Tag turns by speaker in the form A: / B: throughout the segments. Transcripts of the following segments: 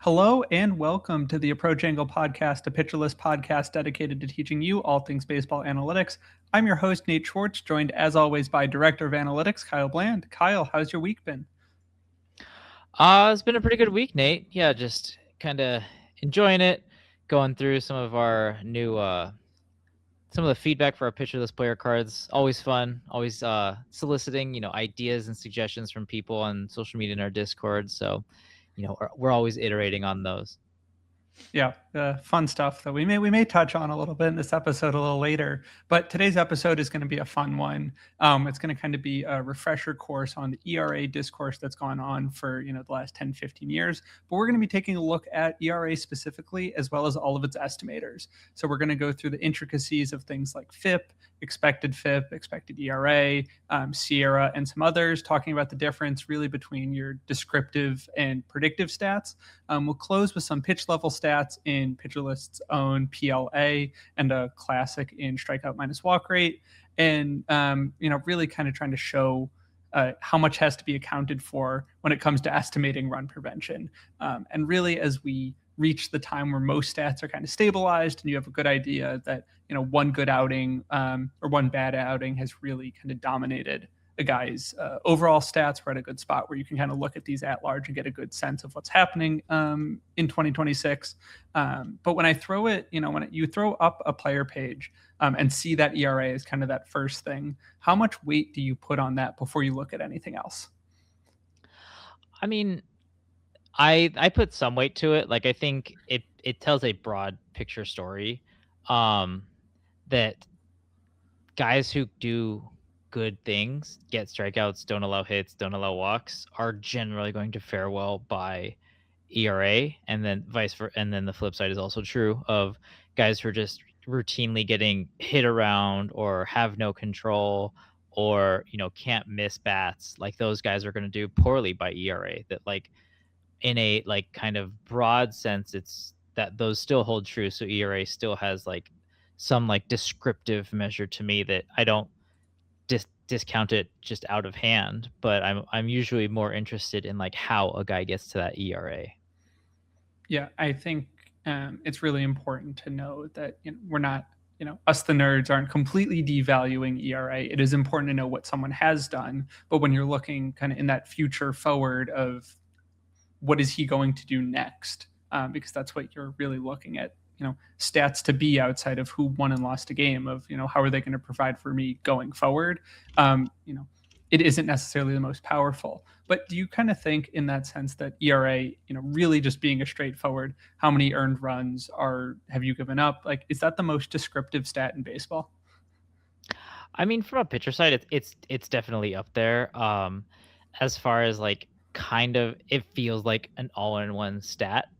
A: Hello and welcome to the Approach Angle podcast, a pitcherless podcast dedicated to teaching you all things baseball analytics. I'm your host, Nate Schwartz, joined as always by Director of Analytics, Kyle Bland. Kyle, how's your week been?
B: It's been a pretty good week, Nate. Yeah, just kind of enjoying it, going through some of our new, some of the feedback for our pitcherless player cards. Always fun. Always soliciting, ideas and suggestions from people on social media in our Discord. So, we're always iterating on those.
A: Yeah, fun stuff that we may touch on a little bit in this episode a little later. But today's episode is going to be a fun one. It's going to kind of be a refresher course on the ERA discourse that's gone on for the last 10, 15 years. But we're going to be taking a look at ERA specifically, as well as all of its estimators. So we're going to go through the intricacies of things like FIP, expected FIP, expected ERA, SIERA, and some others, talking about the difference really between your descriptive and predictive stats. We'll close with some pitch level stats in PitcherList's own PLA and a classic in strikeout minus walk rate, and really kind of trying to show how much has to be accounted for when it comes to estimating run prevention. And really, as we reach the time where most stats are kind of stabilized and you have a good idea that one good outing or one bad outing has really kind of dominated a guy's overall stats, we're at a good spot where you can kind of look at these at large and get a good sense of what's happening in 2026. But when I throw it, when you throw up a player page and see that ERA is kind of that first thing, how much weight do you put on that before you look at anything else?
B: I mean, I put some weight to it. Like I think it tells a broad picture story, that guys who do good things, get strikeouts, don't allow hits, don't allow walks, are generally going to fare well by ERA, and then vice versa. And then the flip side is also true of guys who are just routinely getting hit around or have no control or can't miss bats. Like those guys are going to do poorly by ERA. That like in a like kind of broad sense, it's that those still hold true. So ERA still has like some like descriptive measure to me that I don't discount it just out of hand, but I'm usually more interested in like how a guy gets to that ERA.
A: Yeah, I think it's really important to know that we're not, us the nerds aren't completely devaluing ERA. It is important to know what someone has done, but when you're looking kind of in that future forward of what is he going to do next, because that's what you're really looking at. Stats to be outside of who won and lost a game of how are they going to provide for me going forward. It isn't necessarily the most powerful, but do you kind of think in that sense that ERA, really just being a straightforward how many earned runs have you given up, like is that the most descriptive stat in baseball?
B: I mean, from a pitcher side, it's definitely up there. As far as like kind of it feels like an all-in-one stat,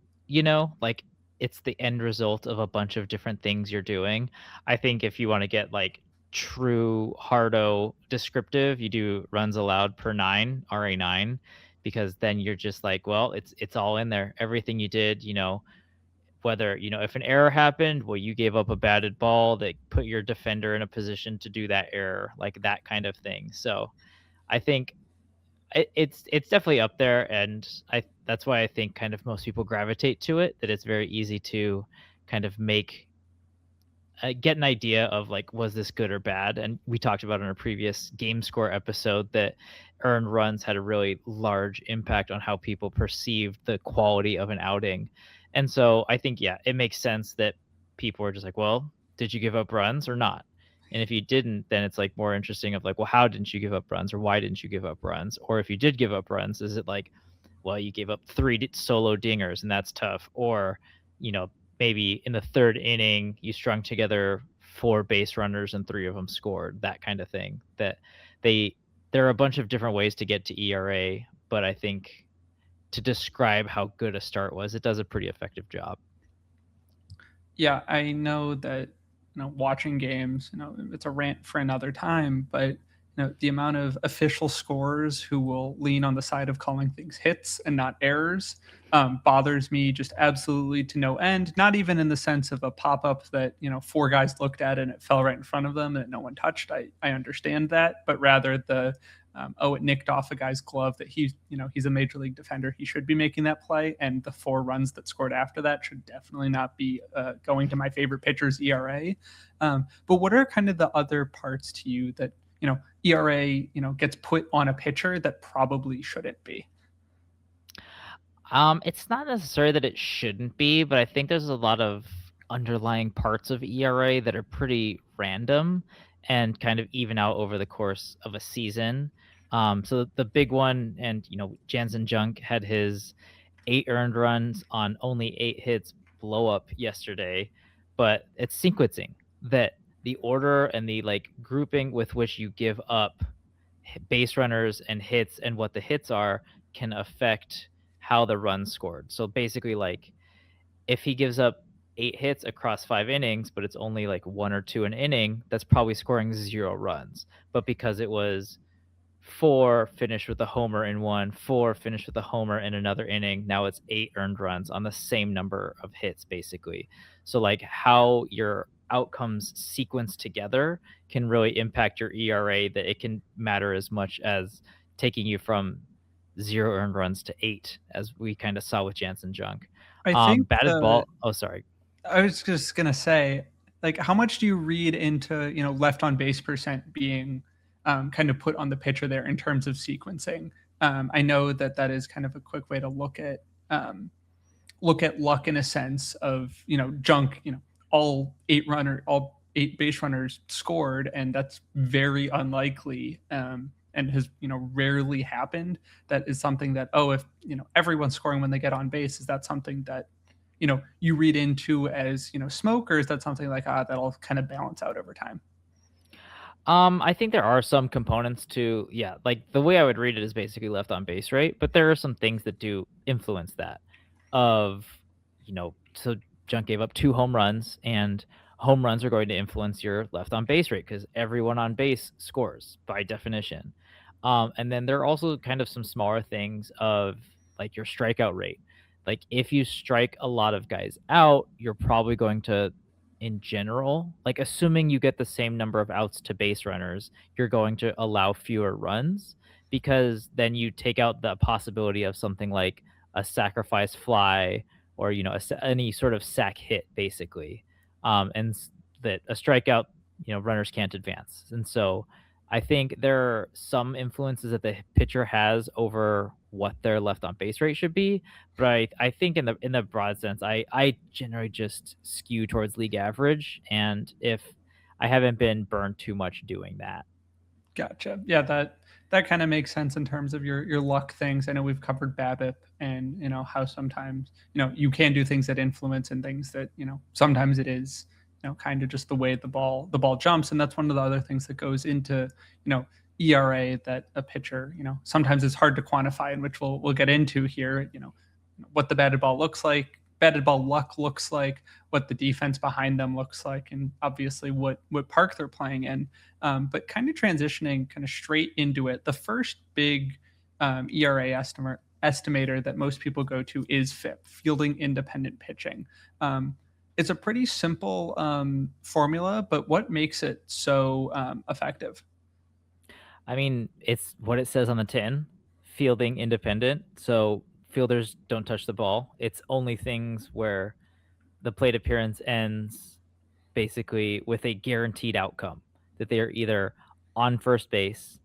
B: like it's the end result of a bunch of different things you're doing. I think if you want to get like true hardo descriptive, you do runs allowed per nine, RA9, because then you're just like, well, it's all in there. Everything you did, whether, if an error happened, well, you gave up a batted ball that put your defender in a position to do that error, like that kind of thing. So I think it's definitely up there, and that's why I think kind of most people gravitate to it, that it's very easy to kind of make get an idea of like, was this good or bad? And we talked about in a previous game score episode that earned runs had a really large impact on how people perceived the quality of an outing. And so I think, yeah, it makes sense that people are just like, well, did you give up runs or not? And if you didn't, then it's like more interesting of like, well, how didn't you give up runs, or why didn't you give up runs? Or if you did give up runs, is it like, well, you gave up 3 solo dingers and that's tough? Or, maybe in the third inning, you strung together 4 base runners and 3 of them scored, that kind of thing. That there are a bunch of different ways to get to ERA, but I think to describe how good a start was, it does a pretty effective job.
A: Yeah, I know that watching games, it's a rant for another time, but the amount of official scorers who will lean on the side of calling things hits and not errors bothers me just absolutely to no end. Not even in the sense of a pop-up that 4 guys looked at and it fell right in front of them that no one touched. I understand that, but rather the oh, it nicked off a guy's glove, that he's a major league defender. He should be making that play. And the 4 runs that scored after that should definitely not be going to my favorite pitcher's ERA. But what are kind of the other parts to you that, ERA, gets put on a pitcher that probably shouldn't be?
B: It's not necessarily that it shouldn't be, but I think there's a lot of underlying parts of ERA that are pretty random and kind of even out over the course of a season. So the big one, and Jansen Junk had his 8 earned runs on only 8 hits blow up yesterday, but it's sequencing that the order and the grouping with which you give up base runners and hits and what the hits are can affect how the run's scored. So basically, if he gives up 8 hits across 5 innings, but it's only 1 or 2 an inning, that's probably scoring 0 runs. But because it was 4 finished with a homer in one, 4 finished with a homer in another inning, now it's 8 earned runs on the same number of hits, basically. So how your outcomes sequence together can really impact your ERA, that it can matter as much as taking you from 0 earned runs to 8, as we kind of saw with Jansen Junk.
A: I think
B: Batted ball. Oh, sorry.
A: I was just gonna say, how much do you read into left on base percent being kind of put on the pitcher there in terms of sequencing? I know that is kind of a quick way to look at luck in a sense of Junk, all 8 base runners scored, and that's very unlikely. And has rarely happened. That is something that, if everyone's scoring when they get on base, is that something that you read into as smoke, or is that something that'll kind of balance out over time?
B: I think there are some components to, yeah, the way I would read it is basically left on base rate, but there are some things that do influence that. Of, so Junk gave up 2 home runs, and home runs are going to influence your left on base rate because everyone on base scores by definition. And then there are also kind of some smaller things of your strikeout rate. If you strike a lot of guys out, you're probably going to, in general, assuming you get the same number of outs to base runners, you're going to allow fewer runs, because then you take out the possibility of something like a sacrifice fly, or any sort of sack hit, basically. That a strikeout, runners can't advance. And so I think there are some influences that the pitcher has over what their left on base rate should be. But I think in the broad sense, I generally just skew towards league average. And if I haven't been burned too much doing that.
A: Gotcha. Yeah, that kind of makes sense in terms of your luck things. I know we've covered BABIP, and how sometimes you can do things that influence, and things that sometimes it is kind of just the way the ball jumps. And that's one of the other things that goes into ERA, that a pitcher sometimes it's hard to quantify, and which we'll get into here. What the batted ball looks like, batted ball luck looks like, what the defense behind them looks like, and obviously what park they're playing in. But kind of transitioning kind of straight into it, the first big ERA estimator that most people go to is FIP, fielding independent pitching. It's a pretty simple formula, but what makes it so effective?
B: I mean, it's what it says on the tin, fielding independent. So fielders don't touch the ball. It's only things where the plate appearance ends basically with a guaranteed outcome, that they are either on first base,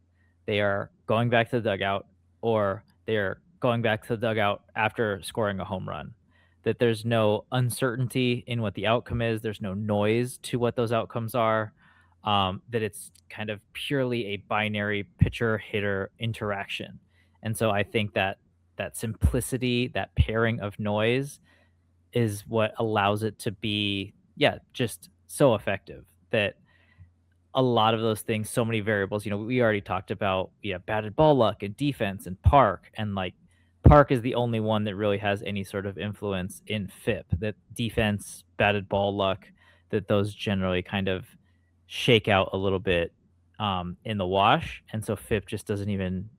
B: they are going back to the dugout, or they are going back to the dugout after scoring a home run. That there's no uncertainty in what the outcome is, there's no noise to what those outcomes are. That it's kind of purely a binary pitcher hitter interaction. And so I think that simplicity, that pairing of noise, is what allows it to be, yeah, just so effective. That a lot of those things, so many variables, we already talked about, yeah, batted ball luck and defense and park. And park is the only one that really has any sort of influence in FIP. That defense, batted ball luck, that those generally kind of shake out a little bit in the wash. And so FIP just doesn't even,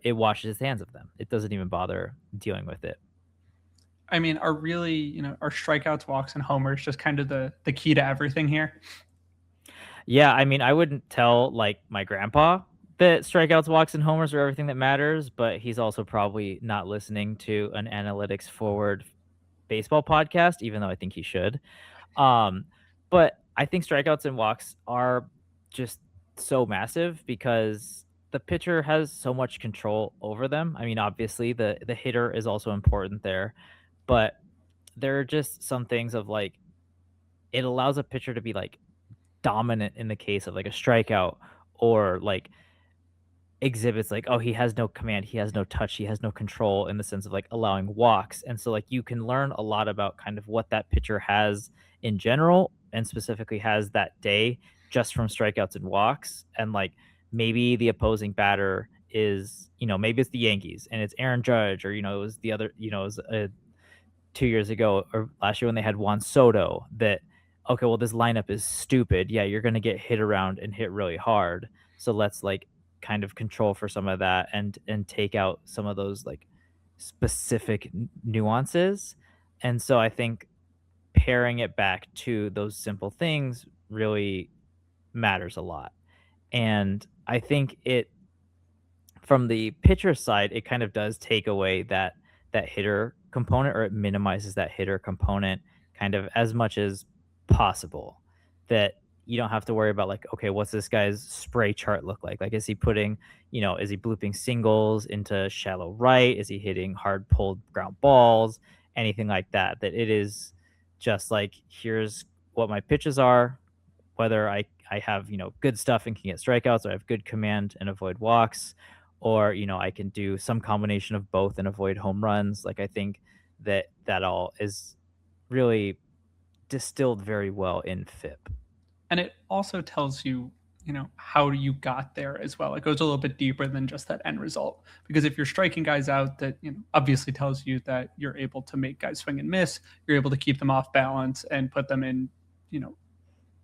B: it washes its hands of them. It doesn't even bother dealing with it.
A: I mean, are really, are strikeouts, walks, and homers just kind of the key to everything here?
B: Yeah, I mean, I wouldn't tell my grandpa, that strikeouts, walks, and homers are everything that matters, but he's also probably not listening to an analytics forward baseball podcast, even though I think he should. Um, but I think strikeouts and walks are just so massive because the pitcher has so much control over them. I mean, obviously the hitter is also important there, but there are just some things of like it allows a pitcher to be like dominant in the case of like a strikeout or like exhibits like, oh, he has no command, he has no touch, he has no control in the sense of like allowing walks. And so like you can learn a lot about kind of what that pitcher has in general and specifically has that day just from strikeouts and walks. And like maybe the opposing batter is, maybe it's the Yankees and it's Aaron Judge or it was the other, it was 2 years ago or last year when they had Juan Soto that, okay, well, this lineup is stupid. Yeah, you're going to get hit around and hit really hard. So let's like kind of control for some of that and take out some of those like specific nuances. And so I think pairing it back to those simple things really matters a lot. And I think it from the pitcher side, it kind of does take away that hitter component, or it minimizes that hitter component kind of as much as possible. That you don't have to worry about like, okay, what's this guy's spray chart look like? Like, is he putting, is he blooping singles into shallow right? Is he hitting hard pulled ground balls? Anything like that. That it is just like, here's what my pitches are, whether I have, good stuff and can get strikeouts, or I have good command and avoid walks, or, I can do some combination of both and avoid home runs. Like I think that all is really distilled very well in FIP.
A: And it also tells you, how you got there as well. It goes a little bit deeper than just that end result, because if you're striking guys out, that obviously tells you that you're able to make guys swing and miss, you're able to keep them off balance and put them in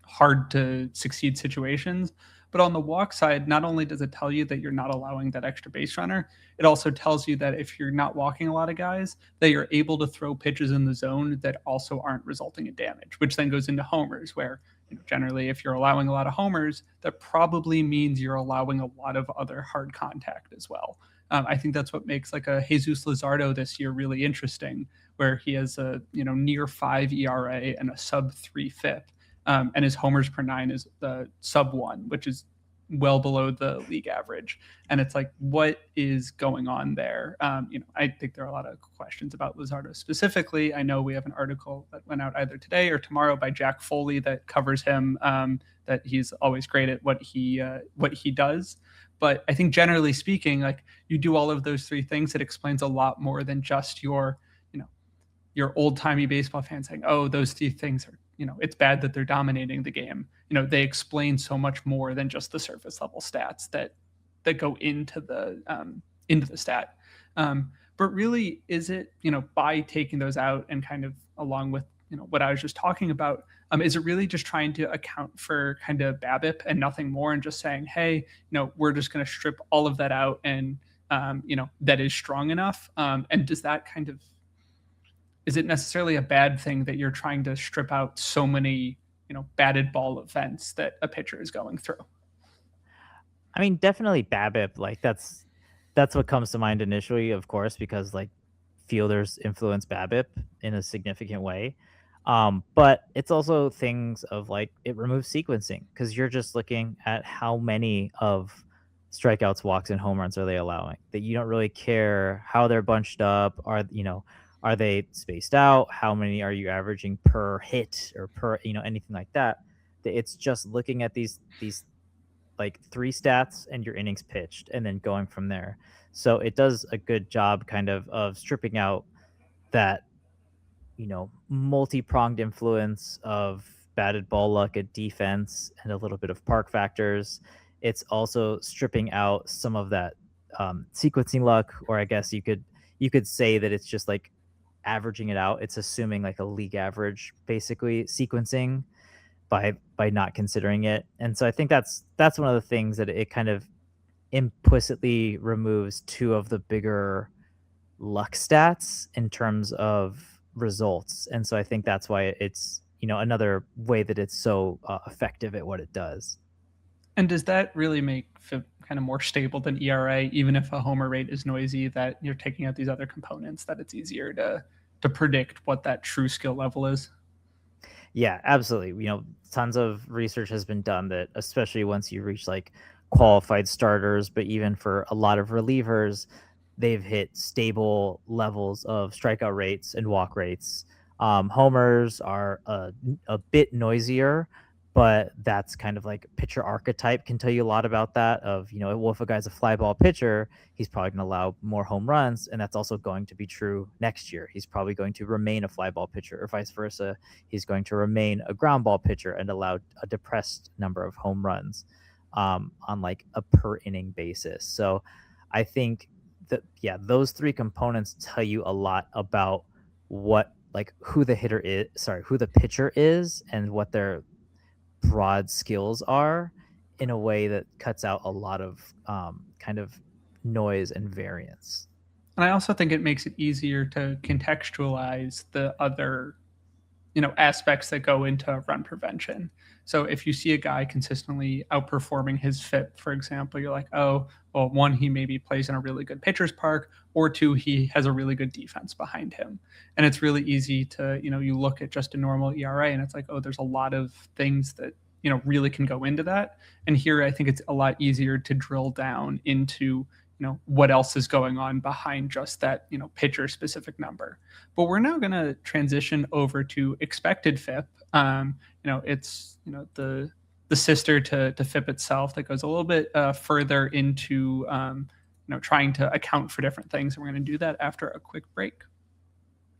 A: hard to succeed situations. But on the walk side, not only does it tell you that you're not allowing that extra base runner, it also tells you that if you're not walking a lot of guys, that you're able to throw pitches in the zone that also aren't resulting in damage, which then goes into homers, where generally if you're allowing a lot of homers, that probably means you're allowing a lot of other hard contact as well. I think that's what makes like a Jesus Luzardo this year really interesting, where he has a near 5 ERA and a sub 3 FIP. And his homers per nine is the sub 1, which is well below the league average. And it's like, what is going on there? I think there are a lot of questions about Luzardo specifically. I know we have an article that went out either today or tomorrow by Jack Foley that covers him. That he's always great at what he does. But I think generally speaking, like you do all of those three things, it explains a lot more than just your old timey baseball fan saying, oh, those three things are, it's bad that they're dominating the game. They explain so much more than just the surface level stats that go into the stat. But really, is it, by taking those out and kind of along with, what I was just talking about, is it really just trying to account for kind of BABIP and nothing more, and just saying, hey, we're just going to strip all of that out and, that is strong enough? And does that kind of, is it necessarily a bad thing that you're trying to strip out so many, batted ball events that a pitcher is going through?
B: I mean, definitely BABIP. Like that's what comes to mind initially, of course, because like fielders influence BABIP in a significant way. But it's also things of like it removes sequencing because you're just looking at how many of strikeouts, walks, and home runs are they allowing. That you don't really care how they're bunched up. Are they spaced out? How many are you averaging per hit or per anything like that? It's just looking at these like three stats and your innings pitched and then going from there. So it does a good job kind of stripping out that, multi-pronged influence of batted ball luck at defense and a little bit of park factors. It's also stripping out some of that sequencing luck, or I guess you could say that it's just like averaging it out. It's assuming like a league average, basically sequencing by not considering it. And so I think that's one of the things that it kind of implicitly removes two of the bigger luck stats in terms of results. And so I think that's why it's another way that it's so effective at what it does.
A: And does that really make FIP kind of more stable than ERA, even if a homer rate is noisy, that you're taking out these other components, that it's easier to predict what that true skill level is?
B: Yeah, absolutely. Tons of research has been done that, especially once you reach like qualified starters, but even for a lot of relievers, they've hit stable levels of strikeout rates and walk rates. Homers are a bit noisier, but that's kind of like pitcher archetype can tell you a lot about that. Well, if a guy's a fly ball pitcher, he's probably going to allow more home runs, and that's also going to be true next year. He's probably going to remain a fly ball pitcher, or vice versa. He's going to remain a ground ball pitcher and allow a depressed number of home runs on like a per inning basis. So I think that, yeah, those three components tell you a lot about what, like, who the hitter is, sorry, who the pitcher is, and what their broad skills are, in a way that cuts out a lot of kind of noise and variance.
A: And I also think it makes it easier to contextualize the other, aspects that go into run prevention. So if you see a guy consistently outperforming his FIP, for example, you're like, oh, well, one, he maybe plays in a really good pitcher's park, or two, he has a really good defense behind him. And it's really easy to, you look at just a normal ERA and it's like, oh, there's a lot of things that, really can go into that. And here I think it's a lot easier to drill down into, what else is going on behind just that, pitcher specific number. But we're now going to transition over to expected FIP. It's the sister to FIP itself that goes a little bit further into trying to account for different things. And we're going to do that after a quick break.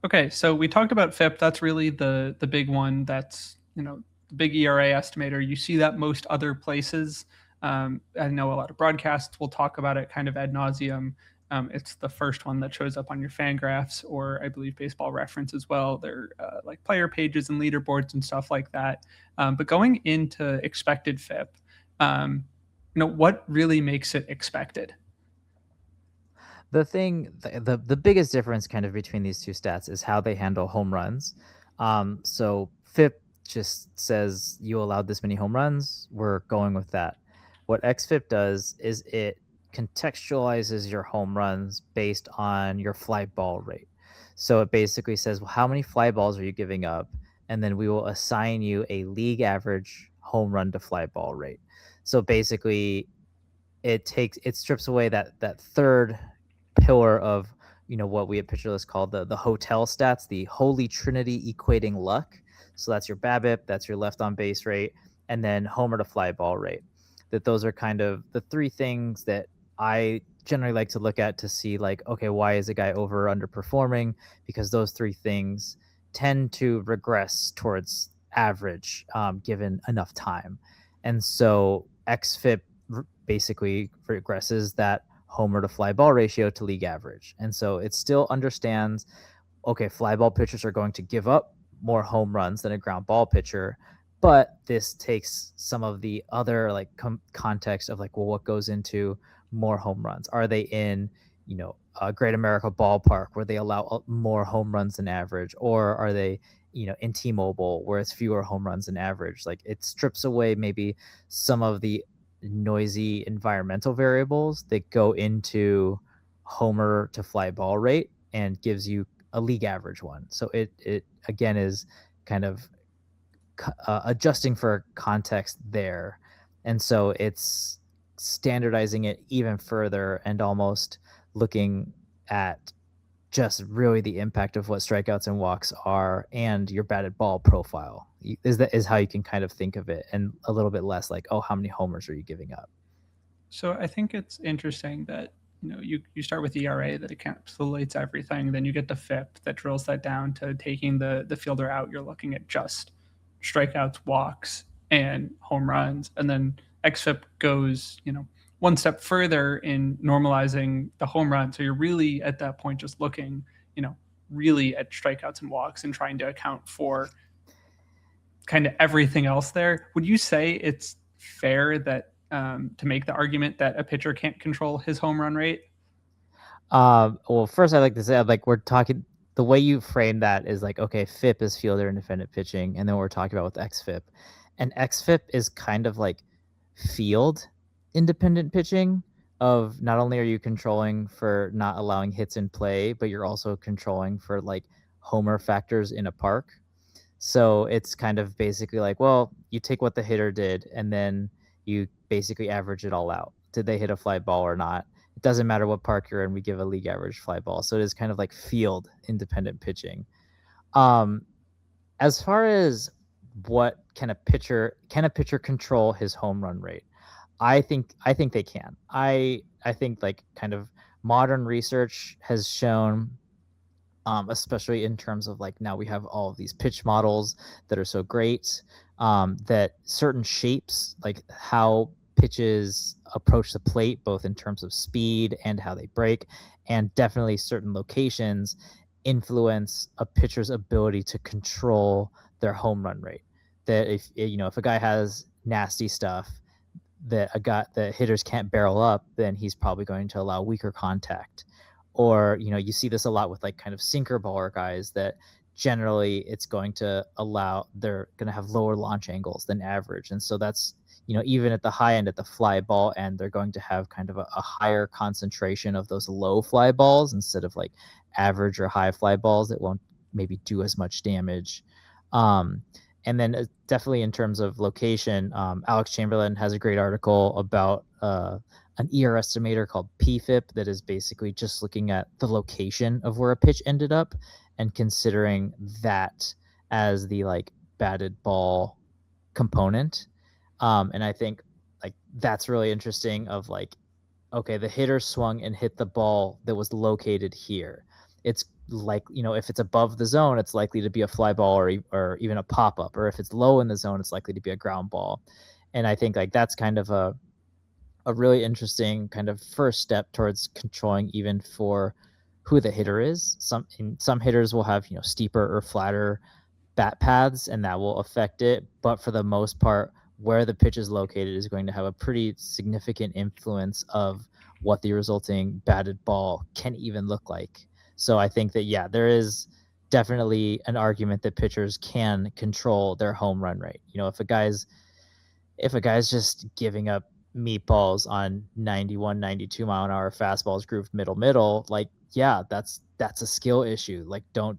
A: Okay, so we talked about FIP. That's really the big one. That's the big ERA estimator. You see that most other places. I know a lot of broadcasts will talk about it kind of ad nauseum. It's the first one that shows up on your fan graphs, or I believe Baseball Reference as well. They're like player pages and leaderboards and stuff like that. But going into expected FIP, what really makes it expected?
B: The biggest difference kind of between these two stats is how they handle home runs. So FIP just says you allowed this many home runs, we're going with that. What xFIP does is it contextualizes your home runs based on your fly ball rate. So it basically says, well, how many fly balls are you giving up? And then we will assign you a league average home run to fly ball rate. So basically it strips away that third pillar of what we at PitcherList call the hotel stats, the holy trinity equating luck. So that's your BABIP, that's your left on base rate, and then homer to fly ball rate. That those are kind of the three things that I generally like to look at to see, like, okay, why is a guy over or underperforming? Because those three things tend to regress towards average given enough time. And so xFIP basically regresses that homer to fly ball ratio to league average. And so it still understands, okay, fly ball pitchers are going to give up more home runs than a ground ball pitcher, but this takes some of the other like context of like, well, what goes into more home runs? Are they in, a Great America ballpark where they allow more home runs than average, or are they, in T-Mobile where it's fewer home runs than average? Like, it strips away maybe some of the noisy environmental variables that go into homer to fly ball rate and gives you a league average one. So it again is kind of adjusting for context there. And so it's standardizing it even further and almost looking at just really the impact of what strikeouts and walks are and your batted ball profile. Is how you can kind of think of it, and a little bit less like, oh, how many homers are you giving up?
A: So I think it's interesting that you start with ERA that encapsulates everything, then you get the FIP that drills that down to taking the fielder out. You're looking at just strikeouts, walks, and home runs, and then xFIP goes one step further in normalizing the home run. So you're really at that point just looking really at strikeouts and walks and trying to account for kind of everything else there. Would you say it's fair that to make the argument that a pitcher can't control his home run rate?
B: Well, first I'd like to say, like, we're talking, the way you frame that is like, okay, FIP is fielder independent pitching, and then we're talking about with xFIP. And xFIP is kind of like field independent pitching of not only are you controlling for not allowing hits in play, but you're also controlling for like homer factors in a park. So it's kind of basically like, well, you take what the hitter did and then you basically average it all out. Did they hit a fly ball or not? It doesn't matter what park you're in, we give a league average fly ball. So it is kind of like field independent pitching. Um, as far as what can a pitcher control his home run rate? I think they can. I think like kind of modern research has shown, especially in terms of like now we have all of these pitch models that are so great, that certain shapes, like how pitches approach the plate, both in terms of speed and how they break, and definitely certain locations influence a pitcher's ability to control their home run rate. That if a guy has nasty stuff that hitters can't barrel up, then he's probably going to allow weaker contact. Or you see this a lot with like kind of sinker baller guys that generally it's going to allow they're going to have lower launch angles than average, and so that's even at the high end, at the fly ball end, they're going to have kind of a higher concentration of those low fly balls instead of like average or high fly balls that won't maybe do as much damage. And then definitely in terms of location, Alex Chamberlain has a great article about an ERA estimator called PFIP that is basically just looking at the location of where a pitch ended up and considering that as the like batted ball component. And I think like that's really interesting of like, okay, the hitter swung and hit the ball that was located here. It's like, if it's above the zone, it's likely to be a fly ball or even a pop up. Or if it's low in the zone, it's likely to be a ground ball. And I think like that's kind of a really interesting kind of first step towards controlling even for who the hitter is. Some hitters will have steeper or flatter bat paths, and that will affect it. But for the most part, where the pitch is located is going to have a pretty significant influence of what the resulting batted ball can even look like. So I think that, yeah, there is definitely an argument that pitchers can control their home run rate. If a guy's just giving up meatballs on 91, 92 mile an hour fastballs grooved middle, like, yeah, that's a skill issue. Like, don't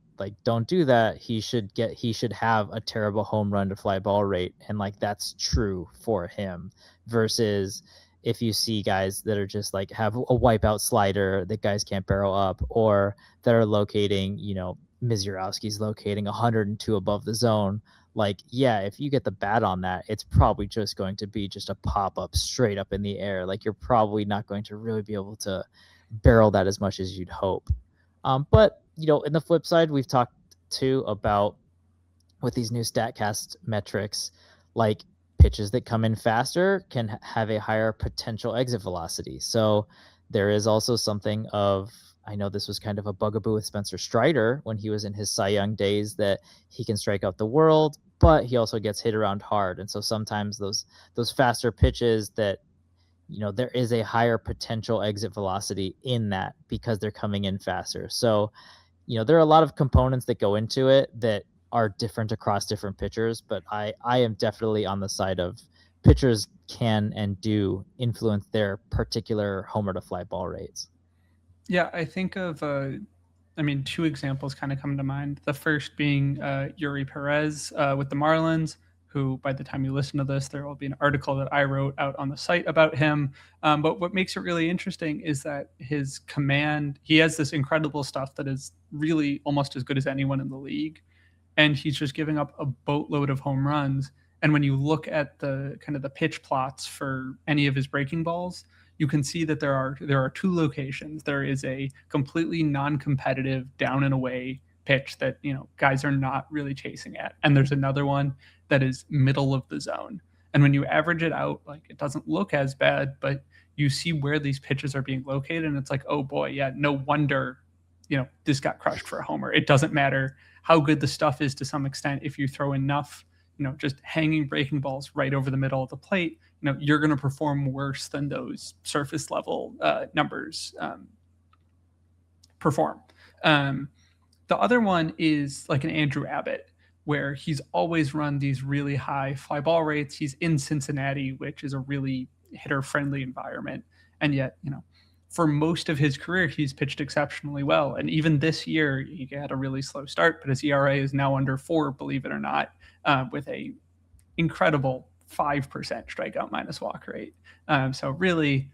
B: do that. He should have a terrible home run to fly ball rate. And like, that's true for him versus if you see guys that are just like have a wipeout slider that guys can't barrel up, or that are locating, Mizurowski's locating 102 above the zone. Like, yeah, if you get the bat on that, it's probably just going to be just a pop up straight up in the air. Like, you're probably not going to really be able to barrel that as much as you'd hope. But in the flip side, we've talked too about with these new StatCast metrics, like pitches that come in faster can have a higher potential exit velocity. So there is also something of, I know this was kind of a bugaboo with Spencer Strider when he was in his Cy Young days, that he can strike out the world, but he also gets hit around hard. And so sometimes those faster pitches that, there is a higher potential exit velocity in that because they're coming in faster. So, there are a lot of components that go into it that are different across different pitchers, but I am definitely on the side of pitchers can and do influence their particular homer to fly ball rates.
A: Yeah, I think of, two examples kind of come to mind. The first being Yuri Perez with the Marlins, who by the time you listen to this, there will be an article that I wrote out on the site about him. But what makes it really interesting is that his command, he has this incredible stuff that is really almost as good as anyone in the league. And he's just giving up a boatload of home runs. And when you look at the kind of the pitch plots for any of his breaking balls, you can see that there are two locations. There is a completely non-competitive down and away pitch that guys are not really chasing at, and there's another one that is middle of the zone. And when you average it out, like, it doesn't look as bad, but you see where these pitches are being located, and it's like, oh boy, yeah, no wonder this got crushed for a homer. It doesn't matter how good the stuff is to some extent. If you throw enough just hanging breaking balls right over the middle of the plate, you're going to perform worse than those surface level numbers perform. The other one is like an Andrew Abbott. where he's always run these really high fly ball rates. He's in Cincinnati, which is a really hitter friendly environment. And yet, for most of his career, he's pitched exceptionally well. And even this year, he had a really slow start, but his ERA is now under 4, believe it or not, with a incredible 5% strikeout minus walk rate. So really,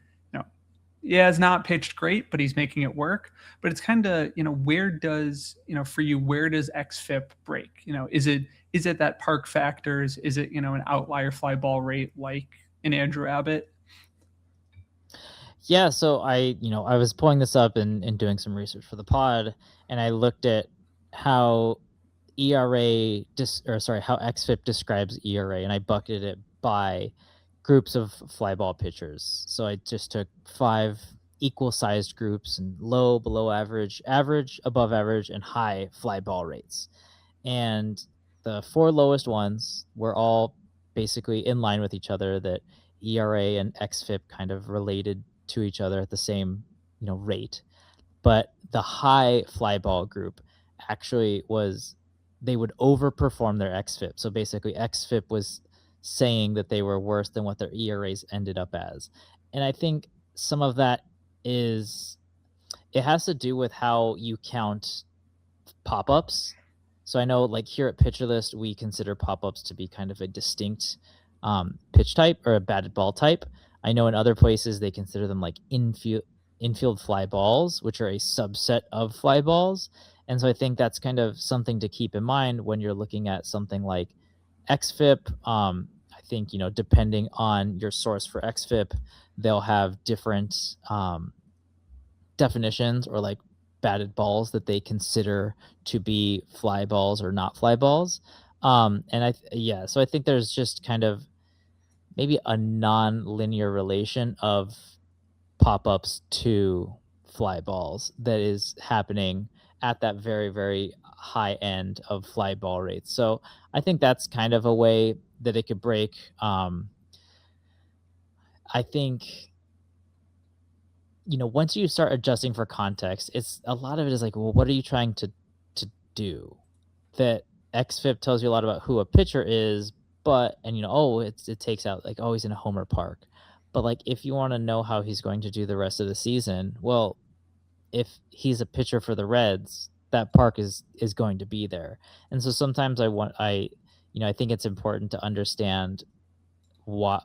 A: yeah, it's not pitched great, but he's making it work. But it's kind of, where does, for you, where does xFIP break? Is it that park factors? Is it, an outlier fly ball rate like an Andrew Abbott?
B: Yeah, so I was pulling this up and doing some research for the pod, and I looked at how how xFIP describes ERA, and I bucketed it by groups of fly ball pitchers. So I just took 5 equal sized groups and low, below average, average, above average, and high fly ball rates. And the 4 lowest ones were all basically in line with each other, that ERA and xFIP kind of related to each other at the same, rate. But the high fly ball group actually was, they would overperform their xFIP. So basically xFIP was saying that they were worse than what their ERAs ended up as. And I think some of that is, it has to do with how you count pop-ups. So I know, like, here at Pitcher List, we consider pop-ups to be kind of a distinct pitch type or a batted ball type. I know in other places they consider them like infield fly balls, which are a subset of fly balls. And so I think that's kind of something to keep in mind when you're looking at something like xFIP. I think, depending on your source for xFIP, they'll have different definitions, or like batted balls that they consider to be fly balls or not fly balls. So I think there's just kind of maybe a non-linear relation of pop-ups to fly balls that is happening at that very, very high end of fly ball rates. So I think that's kind of a way that it could break. I think, once you start adjusting for context, it's a lot of it is like, well, what are you trying to do? That xFIP tells you a lot about who a pitcher is, but it takes out, like, oh, he's in a homer park. But like, if you want to know how he's going to do the rest of the season, well, if he's a pitcher for the Reds, that park is going to be there. And so sometimes I think it's important to understand what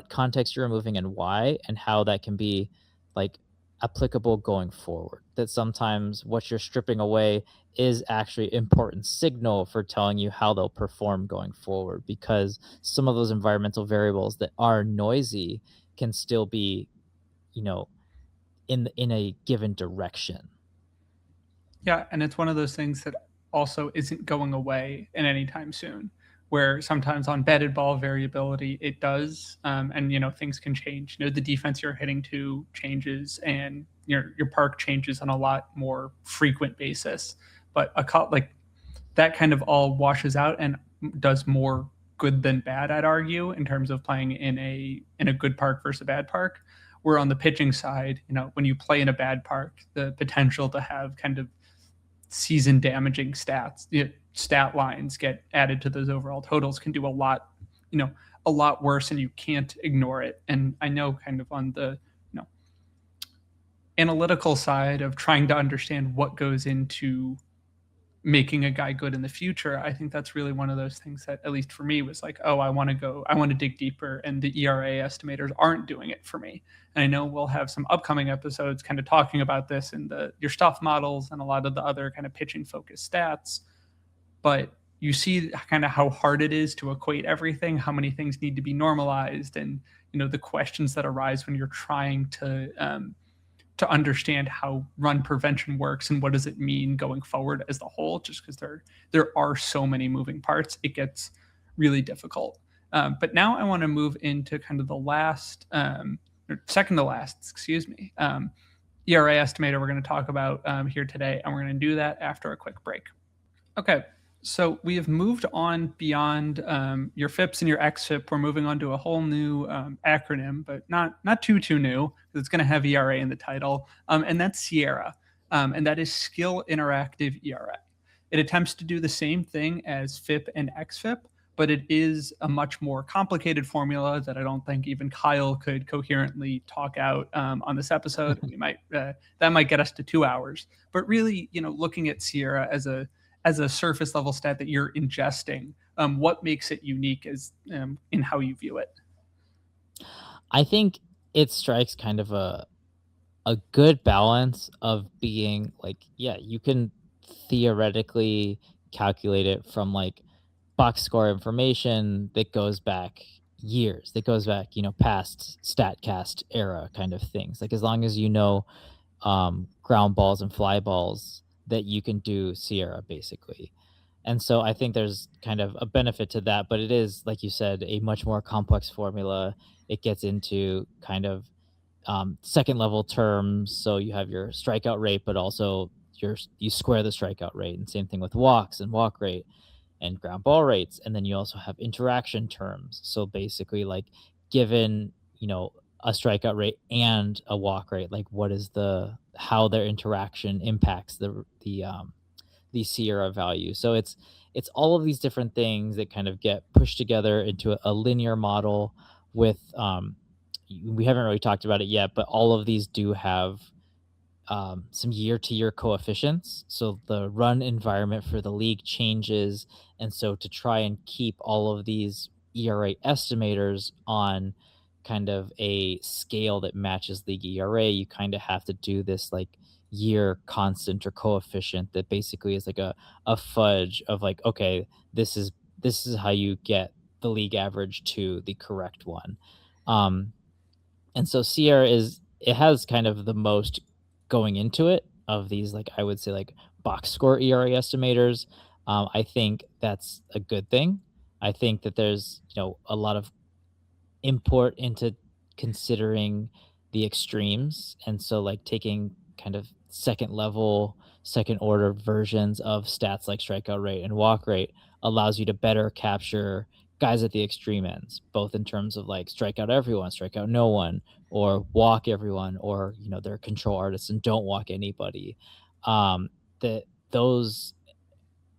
B: context you're removing and why, and how that can be like applicable going forward. That sometimes what you're stripping away is actually important signal for telling you how they'll perform going forward, because some of those environmental variables that are noisy can still be, in a given direction.
A: Yeah, and it's one of those things that also isn't going away in any time soon. Where sometimes on batted ball variability it does, and things can change. The defense you're hitting to changes, and your park changes on a lot more frequent basis. But like that kind of all washes out and does more good than bad, I'd argue, in terms of playing in a good park versus a bad park. Where on the pitching side, when you play in a bad park, the potential to have kind of season damaging stat lines get added to those overall totals can do a lot worse, and you can't ignore it. And I know, kind of on the analytical side of trying to understand what goes into making a guy good in the future, I think that's really one of those things that, at least for me, was like, oh, I want to dig deeper, and the ERA estimators aren't doing it for me. And I know we'll have some upcoming episodes kind of talking about this in your stuff models and a lot of the other kind of pitching focused stats. But you see kind of how hard it is to equate everything, how many things need to be normalized, and the questions that arise when you're trying to understand how run prevention works and what does it mean going forward as the whole. Just because there are so many moving parts, it gets really difficult. But now I want to move into kind of the last, or second to last, excuse me, ERA estimator we're going to talk about here today, and we're going to do that after a quick break. Okay, so we have moved on beyond your FIPS and your xFIP. We're moving on to a whole new acronym, but not too new, because it's going to have ERA in the title, and that's SIERA, and that is Skill Interactive ERA. It attempts to do the same thing as FIP and xFIP, but it is a much more complicated formula that I don't think even Kyle could coherently talk out on this episode. We might that might get us to 2 hours. But really, looking at SIERA as a surface level stat that you're ingesting, what makes it unique is in how you view it.
B: I think it strikes kind of a good balance of being like, yeah, you can theoretically calculate it from like box score information that goes back years, that goes back, past statcast era kind of things. Like as long as you know ground balls and fly balls, that you can do SIERA basically. And so I think there's kind of a benefit to that, but it is, like you said, a much more complex formula. It gets into kind of second level terms. So you have your strikeout rate, but also you square the strikeout rate, and same thing with walks and walk rate and ground ball rates. And then you also have interaction terms. So basically, like given a strikeout rate and a walk rate, like what is the how their interaction impacts the SIERA value. So it's all of these different things that kind of get pushed together into a linear model with we haven't really talked about it yet, but all of these do have some year to year coefficients. So the run environment for the league changes. And so to try and keep all of these ERA estimators on kind of a scale that matches league ERA, you kind of have to do this like year constant or coefficient that basically is like a fudge of like, okay, this is how you get the league average to the correct one. Um, and so Sierra it has kind of the most going into it of these, like I would say, like box score ERA estimators. I think that's a good thing. I think that there's a lot of import into considering the extremes, and so like taking kind of second level, second order versions of stats like strikeout rate and walk rate allows you to better capture guys at the extreme ends, both in terms of like strike out everyone, strike out no one, or walk everyone, or they're control artists and don't walk anybody. That those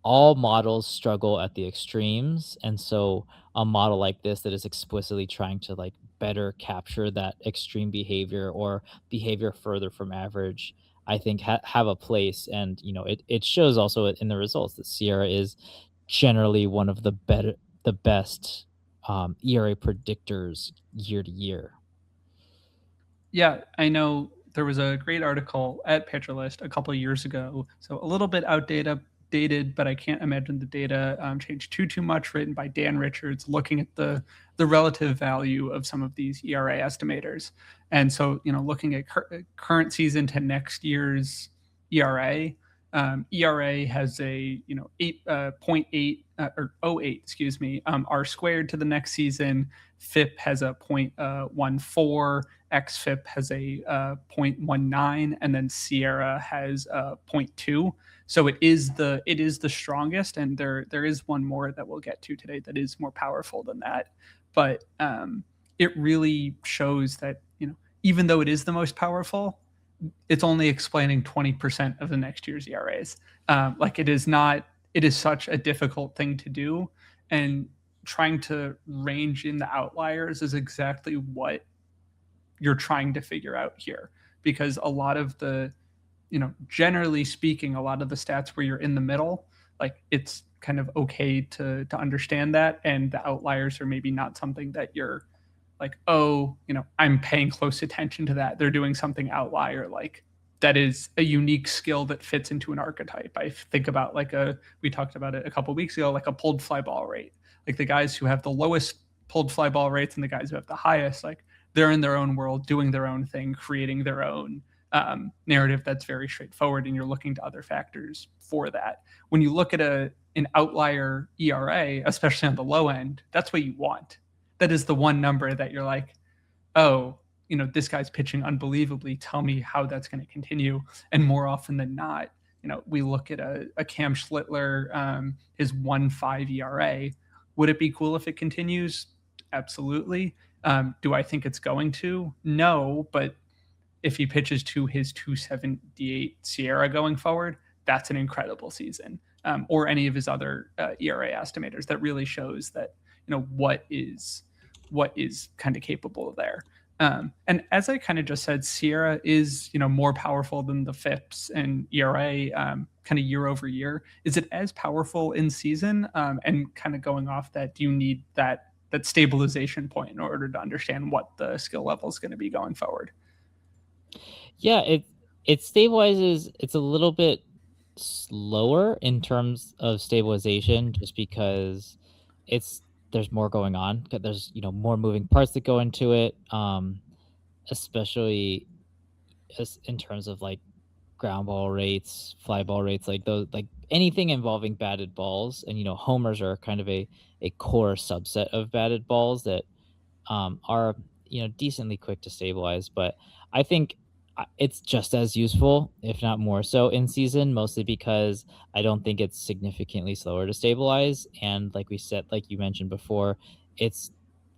B: all models struggle at the extremes, and so a model like this that is explicitly trying to like better capture that extreme behavior or behavior further from average, I think have a place. And it shows also in the results that Sierra is generally one of the best ERA predictors year to year.
A: Yeah, I know there was a great article at PitcherList a couple of years ago, so a little bit dated, but I can't imagine the data changed too much. Written by Dan Richards, looking at the relative value of some of these ERA estimators, and so looking at current season to next year's ERA. ERA has a 8.8 or oh 08, excuse me, R squared to the next season. FIP has a 0.14, xFIP has a 0.19, and then SIERA has a 0.2. So it is the strongest, and there is one more that we'll get to today that is more powerful than that. But it really shows that even though it is the most powerful, it's only explaining 20% of the next year's ERAs. Like it is not. It is such a difficult thing to do, and trying to range in the outliers is exactly what you're trying to figure out here, because a lot of the generally speaking, a lot of the stats where you're in the middle, like it's kind of okay to understand that, and the outliers are maybe not something that you're like, oh, I'm paying close attention to that. They're doing something outlier, like that is a unique skill that fits into an archetype. I think about we talked about it a couple of weeks ago, like a pulled fly ball rate. Like the guys who have the lowest pulled fly ball rates and the guys who have the highest, like they're in their own world, doing their own thing, creating their own narrative that's very straightforward, and you're looking to other factors for that. When you look at an outlier ERA, especially on the low end, that's what you want. That is the one number that you're like, oh, this guy's pitching unbelievably. Tell me how that's going to continue. And more often than not, we look at a Cam Schlittler, his 1.5 ERA. Would it be cool if it continues? Absolutely. Do I think it's going to? No, but if he pitches to his 278 SIERA going forward, that's an incredible season. or any of his other ERA estimators that really shows that what is kind of capable there. And as I kind of just said, SIERA is more powerful than the FIPS and ERA kind of year over year. Is it as powerful in season? And kind of going off that, do you need that stabilization point in order to understand what the skill level is going to be going forward?
B: Yeah, it stabilizes. It's a little bit slower in terms of stabilization just because it's there's more going on. There's, more moving parts that go into it, especially as in terms of like ground ball rates, fly ball rates, like those, like anything involving batted balls. And homers are kind of a core subset of batted balls that are decently quick to stabilize. But I think it's just as useful, if not more so, in season, mostly because I don't think it's significantly slower to stabilize. And like we said, like you mentioned before, it's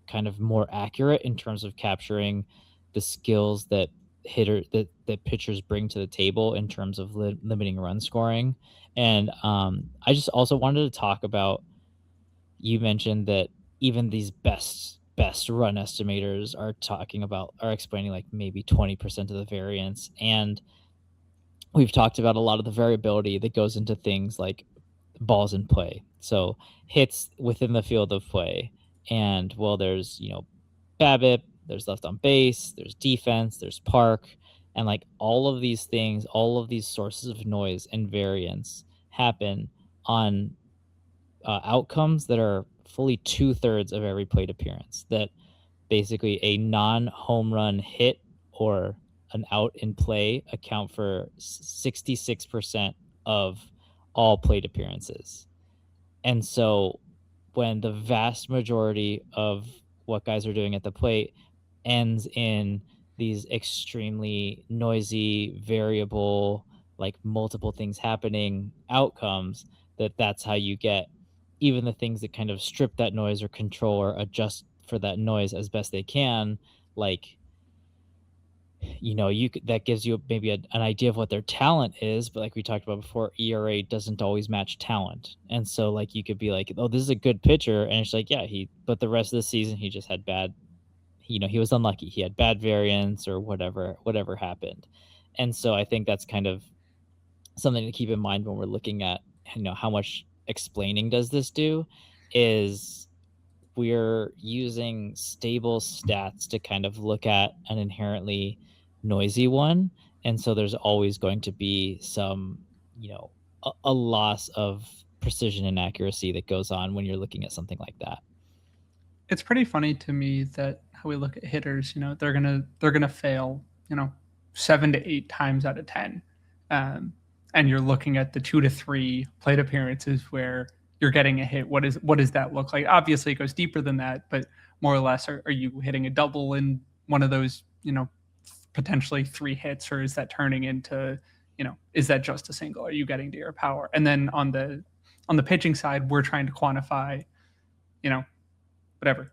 B: kind of more accurate in terms of capturing the skills that pitchers bring to the table in terms of limiting run scoring. And I just also wanted to talk about, you mentioned that even these best run estimators are explaining like maybe 20% of the variance. And we've talked about a lot of the variability that goes into things like balls in play. So hits within the field of play. And well, there's, BABIP, there's left on base, there's defense, there's park, and like all of these things, all of these sources of noise and variance happen on outcomes that are fully 2/3 of every plate appearance. That basically a non-home run hit or an out in play account for 66% of all plate appearances. And so when the vast majority of what guys are doing at the plate ends in these extremely noisy, variable, like multiple things happening outcomes, that's how you get even the things that kind of strip that noise or control or adjust for that noise as best they can, like that gives you maybe an idea of what their talent is. But like we talked about before, ERA doesn't always match talent. And so like you could be like, oh, this is a good pitcher, and it's like, yeah, but the rest of the season he just had bad, he was unlucky, he had bad variance or whatever happened. And so I think that's kind of something to keep in mind when we're looking at, how much explaining does this do, is we're using stable stats to kind of look at an inherently noisy one. And so there's always going to be some, a loss of precision and accuracy that goes on when you're looking at something like that.
A: It's pretty funny to me that how we look at hitters, they're gonna fail, 7 to 8 times out of 10. And you're looking at the 2 to 3 plate appearances where you're getting a hit. What does that look like? Obviously, it goes deeper than that, but more or less, are you hitting a double in one of those, potentially 3 hits, or is that turning into, is that just a single? Are you getting to your power? And then on the pitching side, we're trying to quantify, you know, whatever,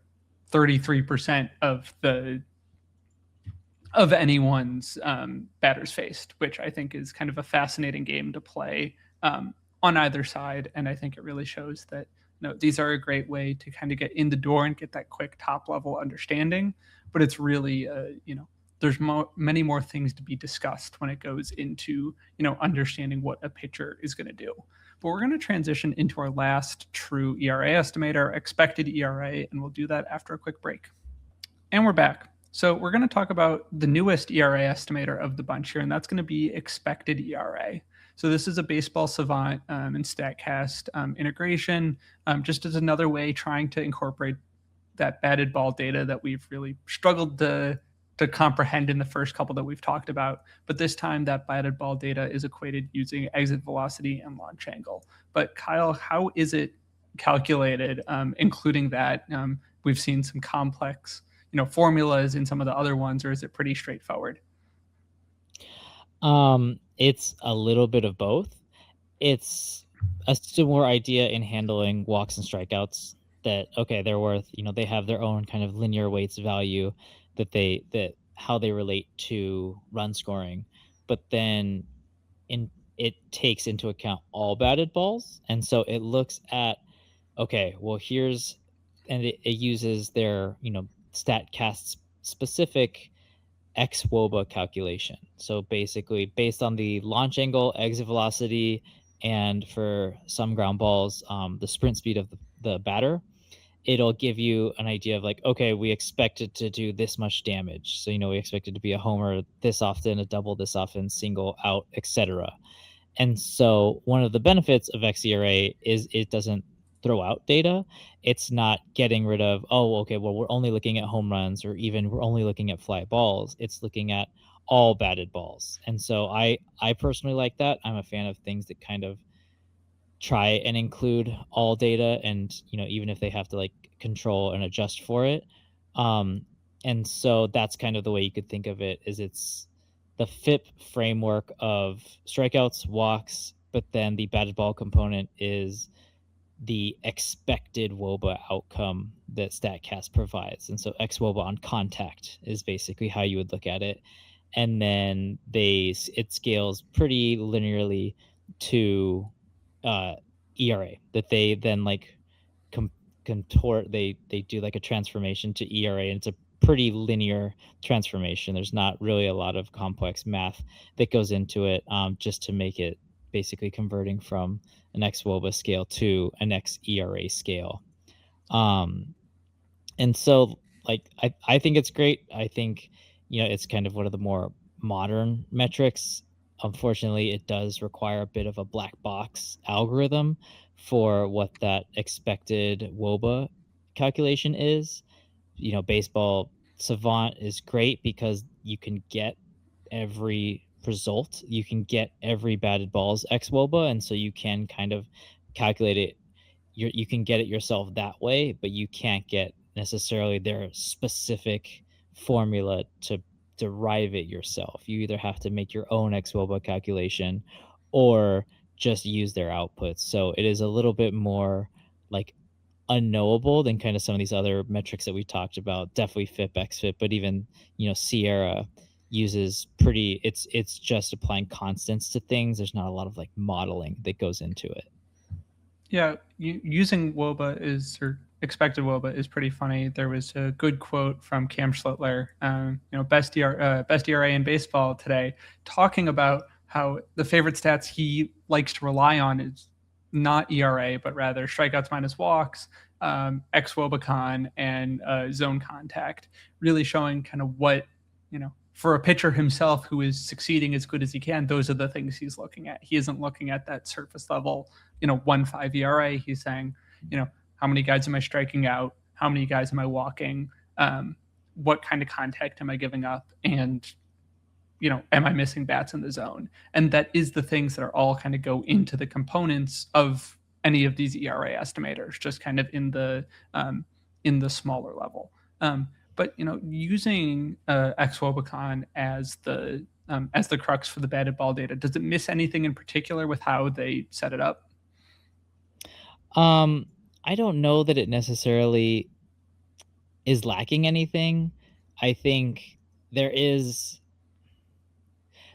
A: 33% of anyone's batters faced, which I think is kind of a fascinating game to play on either side. And I think it really shows that these are a great way to kind of get in the door and get that quick top level understanding. But it's really, there's many more things to be discussed when it goes into understanding what a pitcher is going to do. But we're going to transition into our last true ERA estimator, our expected ERA, and we'll do that after a quick break. And we're back. So we're going to talk about the newest ERA estimator of the bunch here, and that's going to be expected ERA. So this is a baseball savant and StatCast integration, just as another way trying to incorporate that batted ball data that we've really struggled to comprehend in the first couple that we've talked about. But this time that batted ball data is equated using exit velocity and launch angle. But Kyle, how is it calculated, including that? We've seen some complex formulas in some of the other ones, or is it pretty straightforward?
B: It's a little bit of both. It's a similar idea in handling walks and strikeouts, that okay, they're worth, they have their own kind of linear weights value that how they relate to run scoring. But then in it takes into account all batted balls, and so it looks at, okay, well, here's, and it uses their, StatCast specific xWOBA calculation. So basically, based on the launch angle, exit velocity, and for some ground balls, the sprint speed of the batter, it'll give you an idea of like, okay, we expect it to do this much damage. So, we expect it to be a homer this often, a double this often, single out, etc. And so one of the benefits of xERA is it doesn't throw out data. It's not getting rid of, oh, okay, well, we're only looking at home runs, or even we're only looking at fly balls. It's looking at all batted balls. And so I personally like that. I'm a fan of things that kind of try and include all data, and even if they have to like control and adjust for it. um and so that's kind of the way you could think of it, is it's the FIP framework of strikeouts, walks, but then the batted ball component is the expected woba outcome that statcast provides. And so xwoba on contact is basically how you would look at it. And then it scales pretty linearly to uh, ERA, that they then like com- contort. They do like a transformation to ERA, and it's a pretty linear transformation. There's not really a lot of complex math that goes into it, just to make it basically converting from an xWOBA scale to an xERA scale. Um, and so like I think it's great. I think it's kind of one of the more modern metrics. Unfortunately, it does require a bit of a black box algorithm for what that expected woba calculation is. Baseball savant is great because you can get every result, you can get every batted balls x woba, and so you can kind of calculate it. You can get it yourself that way, but you can't get necessarily their specific formula to derive it yourself. You either have to make your own xwoba calculation or just use their outputs. So it is a little bit more like unknowable than kind of some of these other metrics that we talked about. Definitely FIP, xFIP, but even SIERA uses pretty. It's just applying constants to things. There's not a lot of like modeling that goes into it.
A: Yeah, using WOBA is, or expected WOBA is pretty funny. There was a good quote from Cam Schlittler, best ERA in baseball today, talking about how the favorite stats he likes to rely on is not ERA, but rather strikeouts minus walks, X WOBAcon, and zone contact, really showing kind of what, for a pitcher himself who is succeeding as good as he can, those are the things he's looking at. He isn't looking at that surface level 1.5 ERA. He's saying, how many guys am I striking out? How many guys am I walking? What kind of contact am I giving up? And, am I missing bats in the zone? And that is the things that are all kind of go into the components of any of these ERA estimators, just kind of in the smaller level. But using xWOBAcon as the crux for the batted ball data, does it miss anything in particular with how they set it up?
B: I don't know that it necessarily is lacking anything. I think there is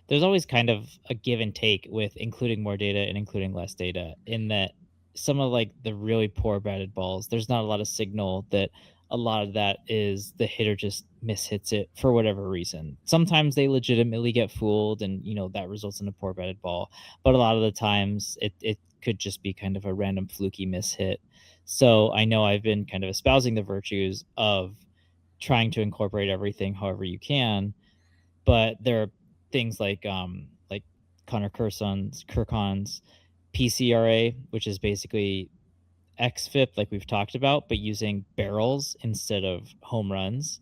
B: there's always kind of a give and take with including more data and including less data, in that some of like the really poor batted balls, there's not a lot of signal that a lot of that is the hitter just mishits it for whatever reason. Sometimes they legitimately get fooled, and that results in a poor batted ball, but a lot of the times it could just be kind of a random fluky mishit. So I know I've been kind of espousing the virtues of trying to incorporate everything however you can, but there are things like Connor Kirkon's PCRA, which is basically xFIP, like we've talked about, but using barrels instead of home runs.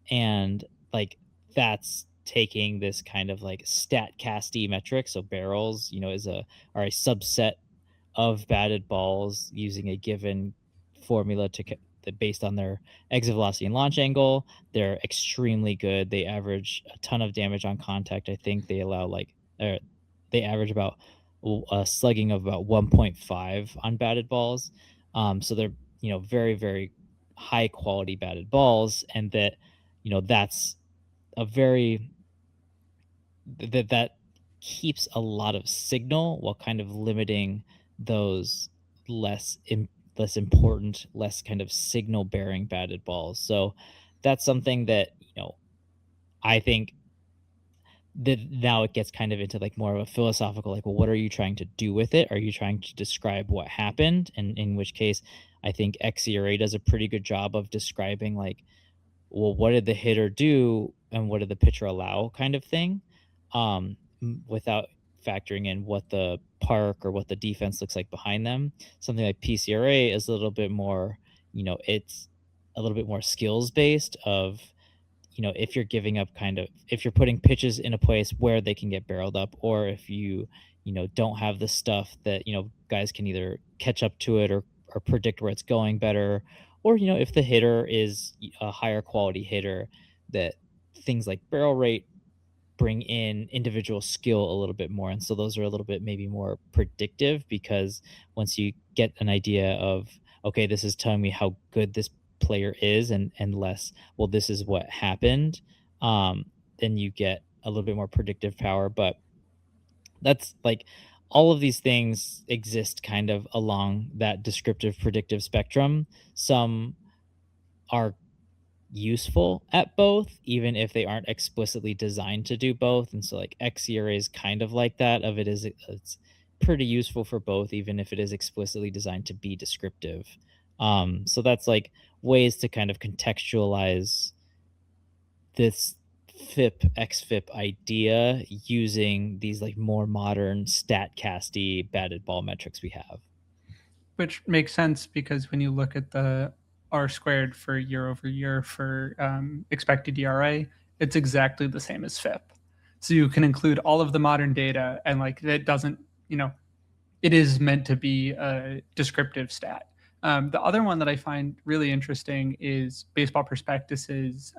B: And like that's taking this kind of like statcasty metric. So barrels, are a subset of batted balls using a given formula based on their exit velocity and launch angle. They're extremely good. They average a ton of damage on contact. I think they allow they average about a slugging of about 1.5 on batted balls. So they're very very high quality batted balls, and that's a very that keeps a lot of signal while kind of limiting those less less important, less kind of signal bearing batted balls. So that's something that, I think that now it gets kind of into like more of a philosophical, like, well, what are you trying to do with it? Are you trying to describe what happened? And in which case, I think xERA does a pretty good job of describing, like, well, what did the hitter do and what did the pitcher allow, kind of thing, without factoring in what the park or what the defense looks like behind them. Something like PCRA is a little bit more, it's a little bit more skills based of, if you're giving up kind of, if you're putting pitches in a place where they can get barreled up, or if don't have the stuff that, guys can either catch up to it or predict where it's going better, or, if the hitter is a higher quality hitter, that things like barrel rate bring in individual skill a little bit more. And so those are a little bit maybe more predictive, because once you get an idea of, okay, this is telling me how good this player is, and less, well, this is what happened, then you get a little bit more predictive power. But that's like, all of these things exist kind of along that descriptive predictive spectrum. Some are useful at both, even if they aren't explicitly designed to do both. And so like xERA is kind of like that, of it's pretty useful for both, even if it is explicitly designed to be descriptive. So that's like ways to kind of contextualize this xFIP idea using these like more modern statcasty batted ball metrics we have.
A: Which makes sense because when you look at the R squared for year over year for expected ERA, it's exactly the same as FIP. So you can include all of the modern data, and like it doesn't, it is meant to be a descriptive stat. The other one that I find really interesting is Baseball Prospectus's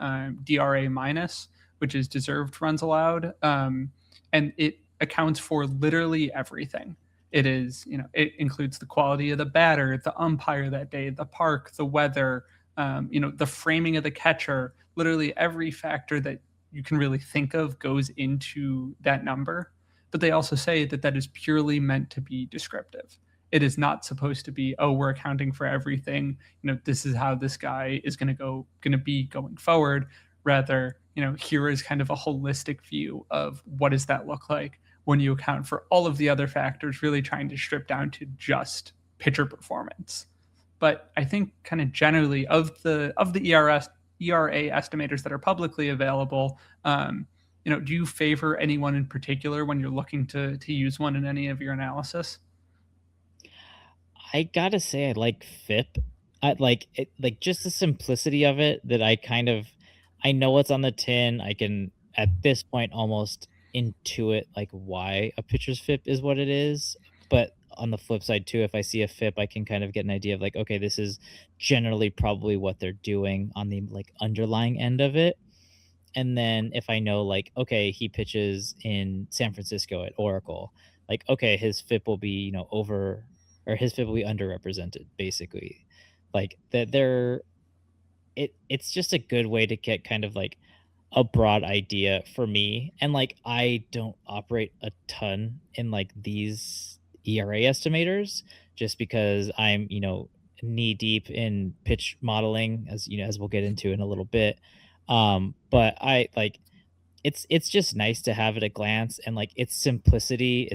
A: DRA minus, which is deserved runs allowed, and it accounts for literally everything. It is, it includes the quality of the batter, the umpire that day, the park, the weather, the framing of the catcher. Literally every factor that you can really think of goes into that number. But they also say that that is purely meant to be descriptive. It is not supposed to be, oh, we're accounting for everything. This is how this guy is going to be going forward. Rather, here is kind of a holistic view of what does that look like when you account for all of the other factors, really trying to strip down to just pitcher performance. But I think kind of generally of the ERA estimators that are publicly available, do you favor anyone in particular when you're looking to use one in any of your analysis?
B: I gotta say, I like FIP. I like it, like just the simplicity of it. That I know what's on the tin. I can at this point almost intuit like why a pitcher's FIP is what it is. But on the flip side too, if I see a FIP, I can kind of get an idea of like, okay, this is generally probably what they're doing on the like underlying end of it. And then if I know, like, okay, he pitches in San Francisco at Oracle, like, okay, his FIP will be, over, or his FIP will be underrepresented, basically. Like that it's just a good way to get kind of like a broad idea for me. And like I don't operate a ton in like these ERA estimators, just because I'm, knee deep in pitch modeling, as as we'll get into in a little bit. But I like, it's just nice to have at a glance, and like its simplicity,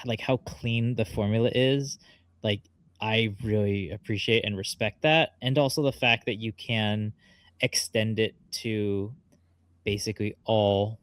B: like how clean the formula is. Like I really appreciate and respect that, and also the fact that you can extend it to basically all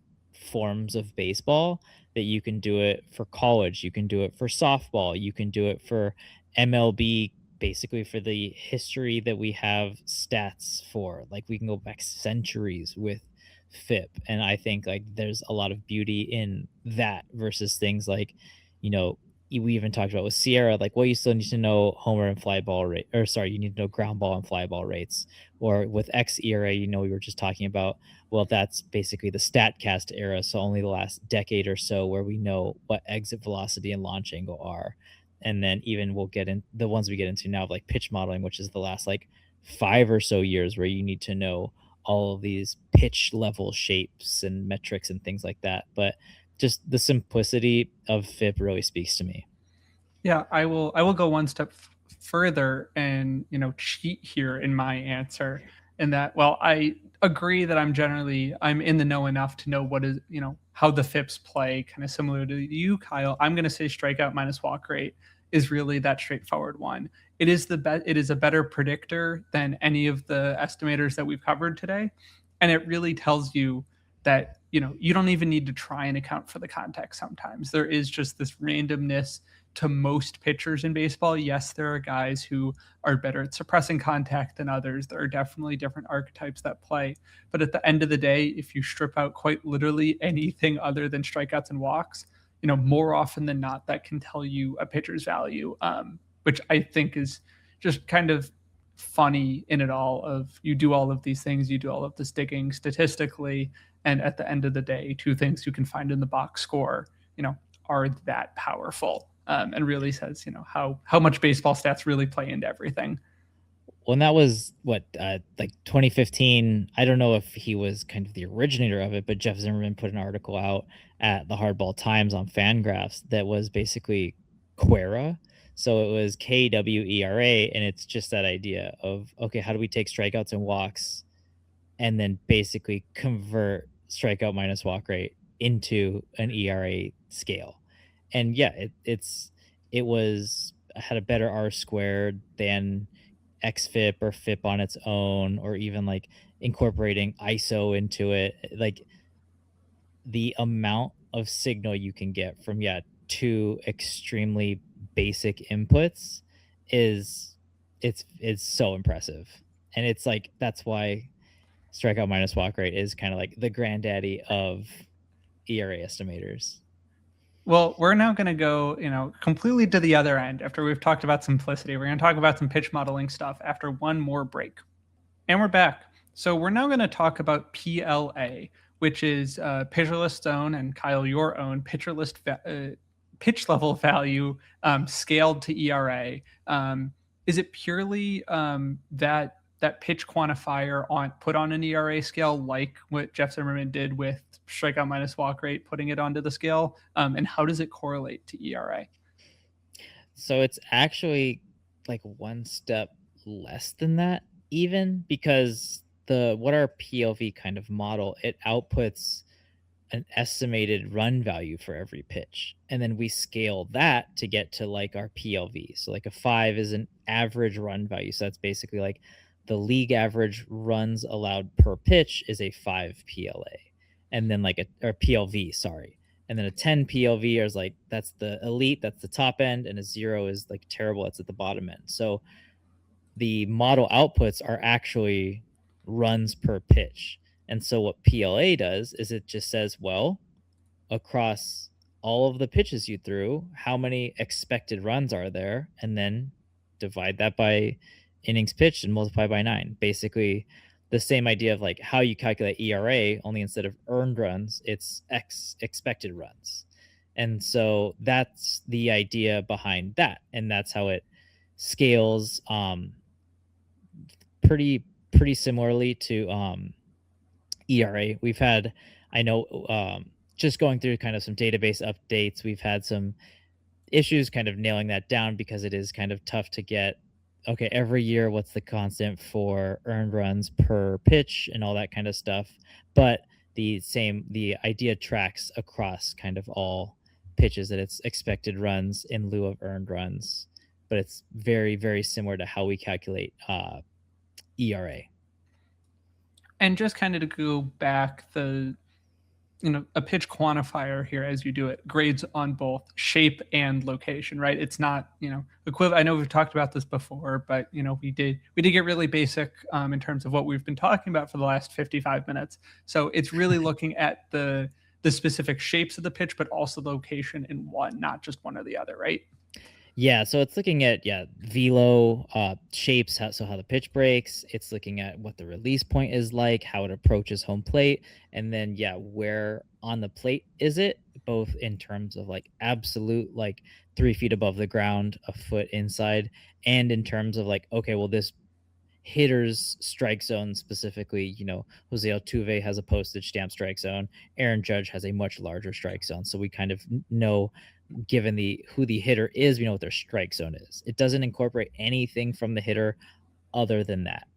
B: forms of baseball. That you can do it for college, you can do it for softball, you can do it for MLB, basically for the history that we have stats for. Like we can go back centuries with FIP. And I think like there's a lot of beauty in that versus things like, you know, we even talked about with SIERA, like, well, you still need to know homer and fly ball rate, or sorry, you need to know ground ball and fly ball rates. Or with xERA, we were just talking about, well, that's basically the StatCast era. So only the last decade or so where we know what exit velocity and launch angle are. And then even we'll get in the ones we get into now of like pitch modeling, which is the last like 5 or so years where you need to know all of these pitch level shapes and metrics and things like that. But just the simplicity of FIP really speaks to me.
A: Yeah, I will go one step further and, cheat here in my answer in that, well, I agree that I'm in the know enough to know what is, how the FIPS play, kind of similar to you, Kyle. I'm going to say strikeout minus walk rate is really that straightforward one. It is a better predictor than any of the estimators that we've covered today, and it really tells you that, you don't even need to try and account for the context sometimes. There is just this randomness to most pitchers in baseball. Yes, there are guys who are better at suppressing contact than others. There are definitely different archetypes that play. But at the end of the day, if you strip out quite literally anything other than strikeouts and walks, more often than not, that can tell you a pitcher's value, which I think is just kind of funny in it all. Of you do all of these things, you do all of this digging statistically, and at the end of the day, two things you can find in the box score, are that powerful, and really says, how much baseball stats really play into everything.
B: When that was what, like 2015. I don't know if he was kind of the originator of it, but Jeff Zimmerman put an article out at the Hardball Times on Fangraphs that was basically quera. So it was KWERA, and it's just that idea of, okay, how do we take strikeouts and walks and then basically convert strikeout minus walk rate into an ERA scale? And yeah, it was had a better R squared than xFIP or FIP on its own, or even like incorporating ISO into it. Like the amount of signal you can get from, yeah, two extremely basic inputs is it's so impressive. And it's like that's why strikeout minus walk rate is kind of like the granddaddy of ERA estimators.
A: Well, we're now going to go, completely to the other end after we've talked about simplicity. We're going to talk about some pitch modeling stuff after one more break. And we're back. So we're now going to talk about PLA, which is pitcher list zone, and Kyle, your own pitcher list pitch level value, scaled to ERA. Is it purely that pitch quantifier put on an ERA scale, like what Jeff Zimmerman did with strikeout minus walk rate, putting it onto the scale? And how does it correlate to ERA?
B: So it's actually like one step less than that, even, because the what our PLV kind of model, it outputs an estimated run value for every pitch. And then we scale that to get to like our PLV. So like a 5 is an average run value. So that's basically like the league average runs allowed per pitch is a 5 PLA. And then like a or PLV, sorry. And then a 10 PLV is like that's the elite, that's the top end, and a 0 is like terrible, that's at the bottom end. So the model outputs are actually runs per pitch. And so what PLA does is it just says, well, across all of the pitches you threw, how many expected runs are there? And then divide that by innings pitched and multiply by 9. Basically, the same idea of like how you calculate ERA, only instead of earned runs, it's expected runs. And so that's the idea behind that. And that's how it scales pretty similarly to ERA. We've had, I know, just going through kind of some database updates, we've had some issues kind of nailing that down because it is kind of tough to get, okay, every year, what's the constant for earned runs per pitch and all that kind of stuff. But the idea tracks across kind of all pitches, that it's expected runs in lieu of earned runs. But it's very, very similar to how we calculate ERA.
A: And just kind of to go back, a pitch quantifier here, as you do it, grades on both shape and location, right? It's not, equivalent. I know we've talked about this before, but we did get really basic, in terms of what we've been talking about for the last 55 minutes. So it's really looking at the specific shapes of the pitch, but also the location in one, not just one or the other, right?
B: Yeah, so it's looking at, yeah, velo shapes, so how the pitch breaks. It's looking at what the release point is like, how it approaches home plate, and then yeah, where on the plate is it, both in terms of like absolute like 3 feet above the ground, a foot inside, and in terms of like, okay, well, this hitters' strike zone specifically. Jose Altuve has a postage stamp strike zone. Aaron Judge has a much larger strike zone. So we kind of know, given the who the hitter is, we know what their strike zone is. It doesn't incorporate anything from the hitter other than that.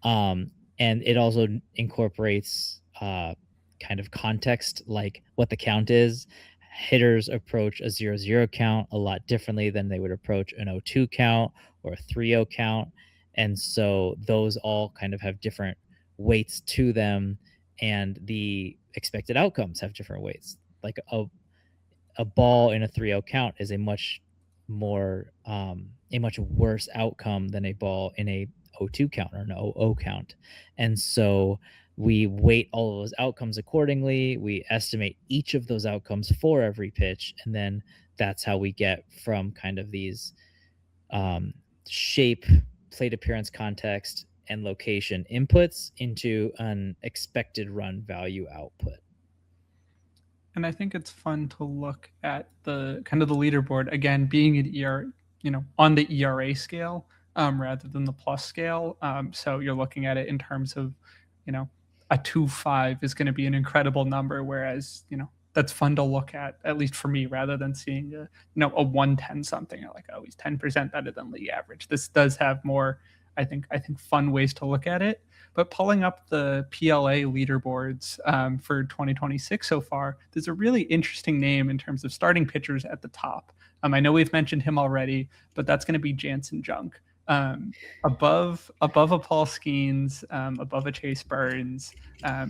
B: And it also incorporates kind of context, like what the count is. Hitters approach a 0-0 count a lot differently than they would approach an 0-2 count or a 3-0 count. And so those all kind of have different weights to them, and the expected outcomes have different weights. Like a ball in a 3-0 count is a much worse outcome than a ball in a 0-2 count or an 0-0 count. And so we weight all of those outcomes accordingly. We estimate each of those outcomes for every pitch, and then that's how we get from kind of these shape, plate appearance, context, and location inputs into an expected run value output.
A: And I think it's fun to look at the kind of the leaderboard again, being an on the ERA scale rather than the plus scale. So you're looking at it in terms of, a 2.5 is going to be an incredible number, whereas that's fun to look at least for me, rather than seeing a 110 something. You're like, oh, he's 10% better than league average. This does have more, I think fun ways to look at it. But pulling up the PLA leaderboards for 2026 so far, there's a really interesting name in terms of starting pitchers at the top. I know we've mentioned him already, but that's going to be Jansen Junk. Above a Paul Skeens, above a Chase Burns.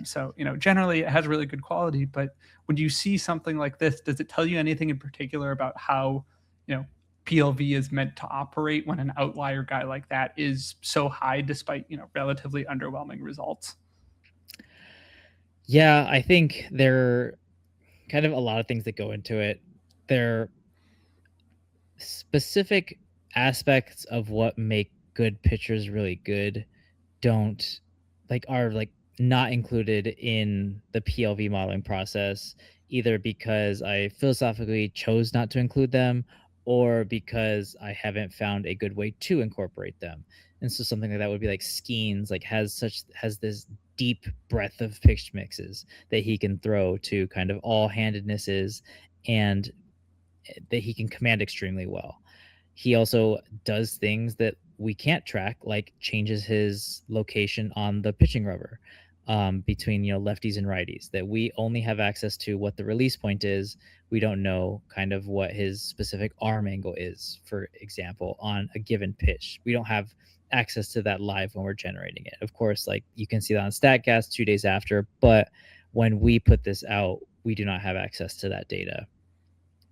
A: So generally it has really good quality. But when you see something like this, does it tell you anything in particular about how PLV is meant to operate when an outlier guy like that is so high, despite relatively underwhelming results?
B: Yeah, I think there are kind of a lot of things that go into it. There are specific aspects of what make good pitchers really good don't are not included in the PLV modeling process, either because I philosophically chose not to include them or because I haven't found a good way to incorporate them. And so something like that would be like Skeens, has this deep breadth of pitch mixes that he can throw to kind of all handednesses, and that he can command extremely well. He also does things that we can't track, like changes his location on the pitching rubber between lefties and righties. That we only have access to what the release point is. We don't know kind of what his specific arm angle is, for example, on a given pitch. We don't have access to that live when we're generating it. Of course, like you can see that on StatCast 2 days after, but when we put this out, we do not have access to that data.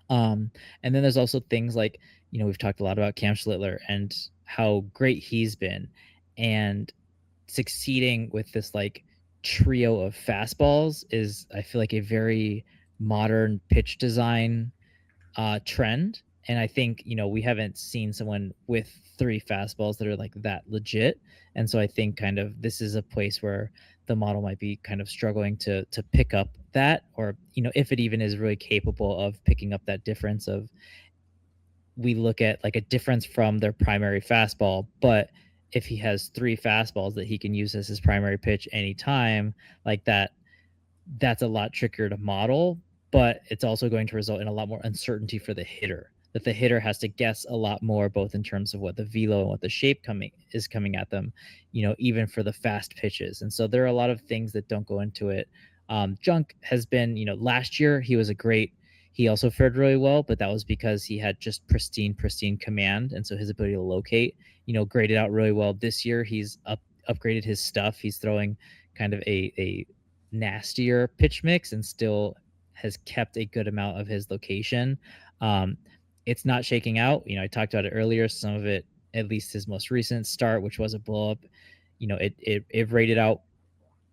B: And then there's also things like, we've talked a lot about Cam Schlittler and how great he's been, and succeeding with this like trio of fastballs is, I feel like, a very modern pitch design trend. And I think, we haven't seen someone with 3 fastballs that are like that legit. And so I think kind of this is a place where the model might be kind of struggling to pick up that, or, if it even is really capable of picking up that difference of, we look at like a difference from their primary fastball, but if he has 3 fastballs that he can use as his primary pitch anytime, like that's a lot trickier to model, but it's also going to result in a lot more uncertainty for the hitter. That the hitter has to guess a lot more, both in terms of what the velo and what the shape coming at them, even for the fast pitches. And so there are a lot of things that don't go into it. Junk has been, last year he also fared really well, but that was because he had just pristine command, and so his ability to locate, graded out really well. This year he's upgraded his stuff. He's throwing kind of a nastier pitch mix and still has kept a good amount of his location. It's not shaking out. I talked about it earlier. Some of it, at least his most recent start, which was a blow up, it rated out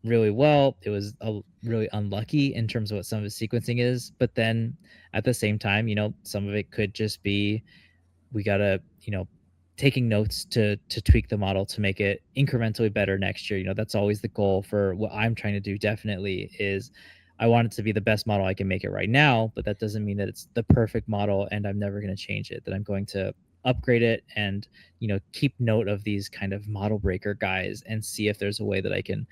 B: really well. It was really unlucky in terms of what some of his sequencing is. But then at the same time, some of it could just be, we gotta, taking notes to tweak the model to make it incrementally better next year. That's always the goal for what I'm trying to do. Definitely is, I want it to be the best model I can make it right now, but that doesn't mean that it's the perfect model and I'm never going to change it, that I'm going to upgrade it and, keep note of these kind of model breaker guys and see if there's a way that I can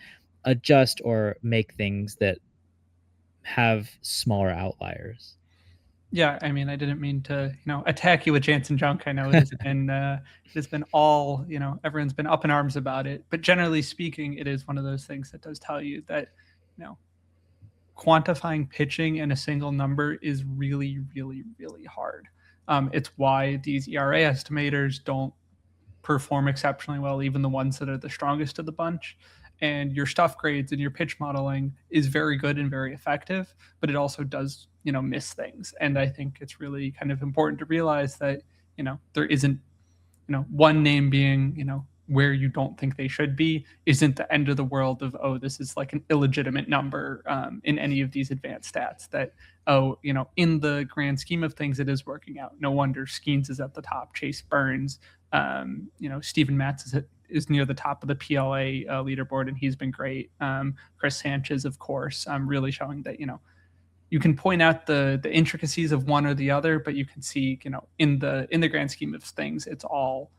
B: adjust or make things that have smaller outliers.
A: Yeah, I mean, I didn't mean to, attack you with Jansen junk. I know it has been all, everyone's been up in arms about it. But generally speaking, it is one of those things that does tell you that, you know, quantifying pitching in a single number is really, really, really hard. It's why these ERA estimators don't perform exceptionally well, even the ones that are the strongest of the bunch. And your stuff grades and your pitch modeling is very good and very effective, but it also does, miss things. And I think it's really kind of important to realize that, there isn't, one name being, where you don't think they should be isn't the end of the world of, oh, this is like an illegitimate number in any of these advanced stats that, oh, in the grand scheme of things, it is working out. No wonder Skeens is at the top, Chase Burns, Steven Matz is near the top of the PLA leaderboard, and he's been great. Chris Sanchez, of course, really showing that, you can point out the intricacies of one or the other, but you can see, in the grand scheme of things, it's all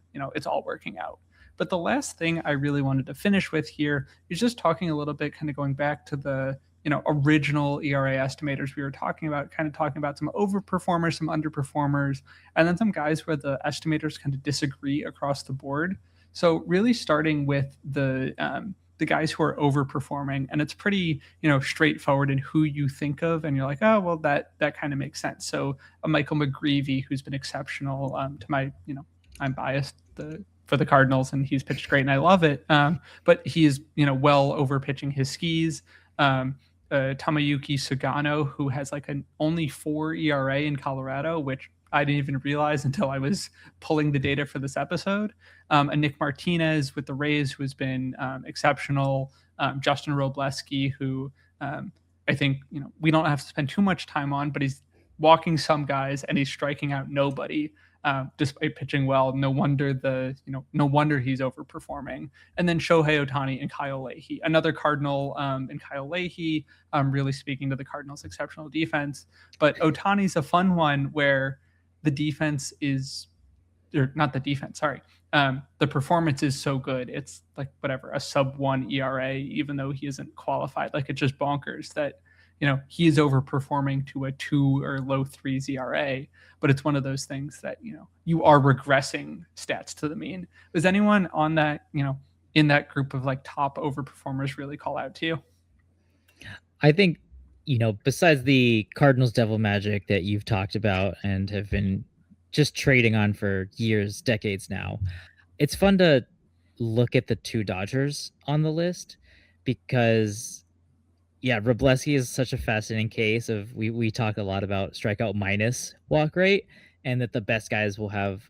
A: working out. But the last thing I really wanted to finish with here is just talking a little bit, kind of going back to the original ERA estimators we were talking about, kind of talking about some overperformers, some underperformers, and then some guys where the estimators kind of disagree across the board. So really starting with the guys who are overperforming, and it's pretty straightforward in who you think of, and you're like, oh well, that kind of makes sense. So a Michael McGreevy, who's been exceptional, to my I'm biased for the Cardinals, and he's pitched great, and I love it. But he is well over pitching his skis. Tamayuki Sugano, who has like an only 4 ERA in Colorado, which I didn't even realize until I was pulling the data for this episode. And Nick Martinez with the Rays, who has been exceptional. Justin Robleski, who I think we don't have to spend too much time on, but he's walking some guys and he's striking out nobody. Despite pitching well, no wonder he's overperforming. And then Shohei Ohtani and Kyle Leahy, another Cardinal, and Kyle Leahy, really speaking to the Cardinals' exceptional defense. But Ohtani's a fun one where the defense is, or not the defense, sorry. The performance is so good. It's like whatever, a sub-1 ERA, even though he isn't qualified. Like, it's just bonkers that he is overperforming to a 2 or low 3s ERA, but it's one of those things that, you are regressing stats to the mean. Does anyone on that, in that group of like top overperformers really call out to you?
B: I think, besides the Cardinals devil magic that you've talked about and have been just trading on for years, decades now, it's fun to look at the 2 Dodgers on the list because, yeah, Robleski is such a fascinating case of we talk a lot about strikeout minus walk rate, and that the best guys will have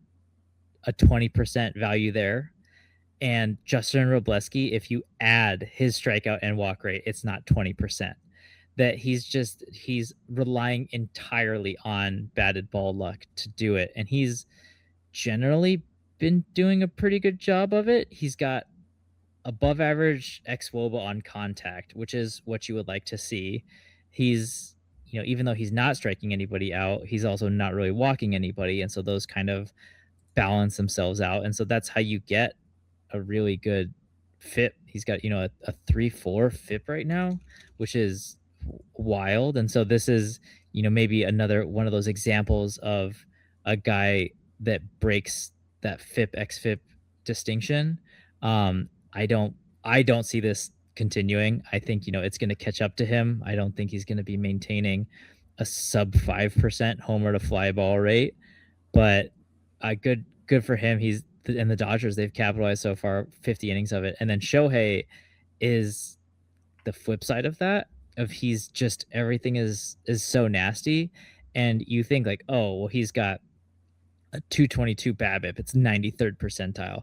B: a 20% value there. And Justin Robleski, if you add his strikeout and walk rate, it's not 20%. That he's relying entirely on batted ball luck to do it. And he's generally been doing a pretty good job of it. He's got above average xWOBA on contact, which is what you would like to see. He's, even though he's not striking anybody out, he's also not really walking anybody. And so those kind of balance themselves out. And so that's how you get a really good FIP. He's got, a 3.4 FIP right now, which is wild. And so this is, maybe another one of those examples of a guy that breaks that FIP xFIP distinction. I don't see this continuing. I think, it's going to catch up to him. I don't think he's going to be maintaining a sub 5% homer to fly ball rate, but good for him. He's and the Dodgers, they've capitalized so far, 50 innings of it. And then Shohei is the flip side of that, of he's just, everything is so nasty. And you think like, oh, well, he's got a 222 BABIP. It's 93rd percentile.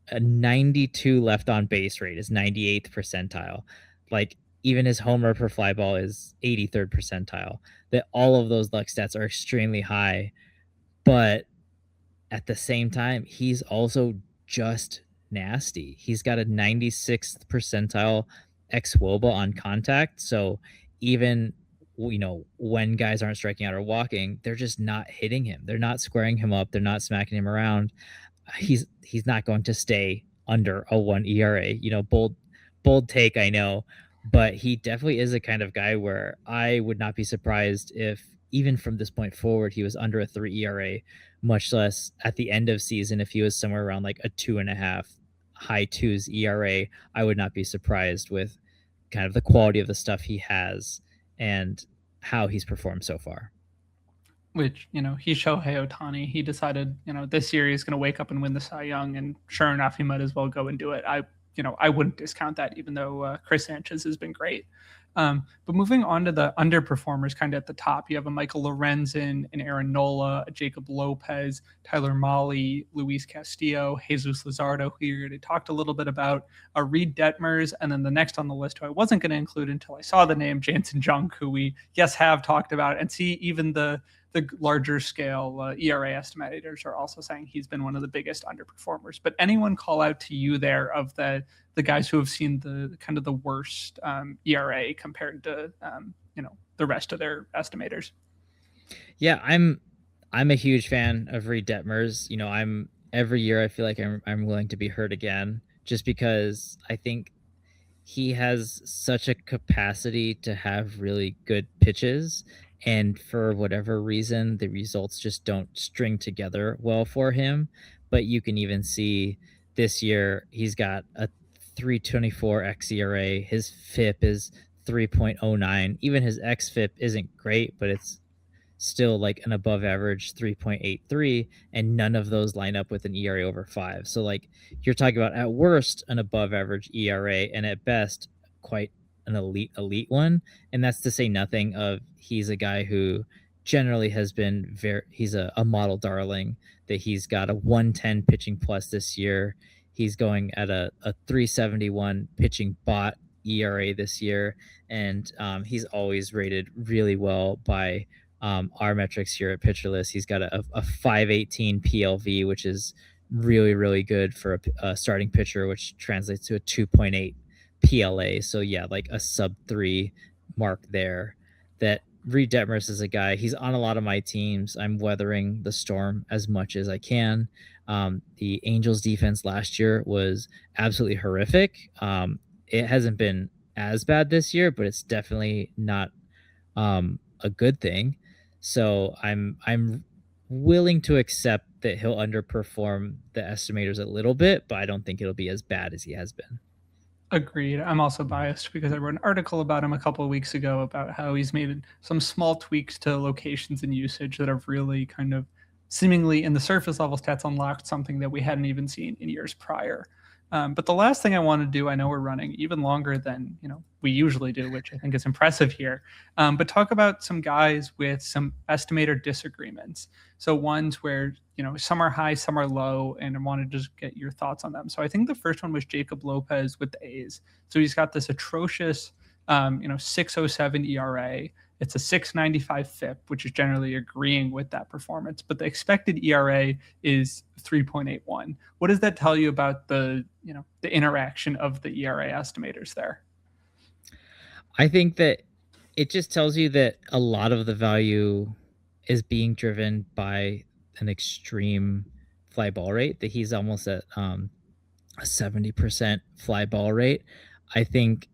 B: A 92 left on base rate is 98th percentile. Like, even his homer per fly ball is 83rd percentile. That all of those luck stats are extremely high, but at the same time, he's also just nasty. He's got a 96th percentile xWOBA on contact. So even
C: when guys aren't striking out or walking, they're just not hitting him. They're not squaring him up. They're not smacking him around. He's not going to stay under a 1 ERA. Bold take, I know, but he definitely is a kind of guy where I would not be surprised if even from this point forward he was under a 3 ERA, much less at the end of season if he was somewhere around like a 2.5 high twos ERA. I would not be surprised with kind of the quality of the stuff he has and how he's performed so far.
A: Which, he's Shohei Ohtani. He decided, this year he's going to wake up and win the Cy Young, and sure enough, he might as well go and do it. I wouldn't discount that, even though Chris Sanchez has been great. But moving on to the underperformers, kind of at the top, you have a Michael Lorenzen, an Aaron Nola, a Jacob Lopez, Tyler Mahle, Luis Castillo, Jesus Luzardo, who you already talked a little bit about, Reed Detmers, and then the next on the list, who I wasn't going to include until I saw the name, Jansen Junk, who we, yes, have talked about, and see even the larger scale ERA estimators are also saying he's been one of the biggest underperformers. But anyone call out to you there of the guys who have seen the kind of the worst ERA compared to the rest of their estimators?
C: Yeah, I'm a huge fan of Reed Detmers. I'm every year I feel like I'm willing to be hurt again just because I think he has such a capacity to have really good pitches, and for whatever reason the results just don't string together well for him. But you can even see this year he's got a 324 xERA. His FIP is 3.09. Even his xFIP isn't great, but it's still like an above average 3.83, and none of those line up with an ERA over 5. So like you're talking about at worst an above average ERA and at best quite an elite one. And that's to say nothing of he's a guy who generally has been he's a model darling, that he's got a 110 pitching plus this year. He's going at a 371 pitching bot ERA this year, and he's always rated really well by our metrics here at PitcherList. He's got a 518 PLV, which is really, really good for a starting pitcher, which translates to a 2.8 PLA. So, yeah, like a sub 3 mark there. That Reed Detmers is a guy, he's on a lot of my teams. I'm weathering the storm as much as I can. The Angels defense last year was absolutely horrific. It hasn't been as bad this year, but it's definitely not a good thing. So I'm willing to accept that he'll underperform the estimators a little bit, but I don't think it'll be as bad as he has been.
A: Agreed. I'm also biased because I wrote an article about him a couple of weeks ago about how he's made some small tweaks to locations and usage that have really kind of seemingly in the surface level stats unlocked something that we hadn't even seen in years prior. But the last thing I want to do, I know we're running even longer than we usually do, which I think is impressive here. But talk about some guys with some estimator disagreements. So ones where some are high, some are low, and I wanted to just get your thoughts on them. So I think the first one was Jacob Lopez with the A's. So he's got this atrocious 607 ERA. It's a 695 FIP, which is generally agreeing with that performance, but the expected ERA is 3.81. What does that tell you about the interaction of the ERA estimators there?
C: I think that it just tells you that a lot of the value is being driven by an extreme fly ball rate, that he's almost at a 70% fly ball rate. I think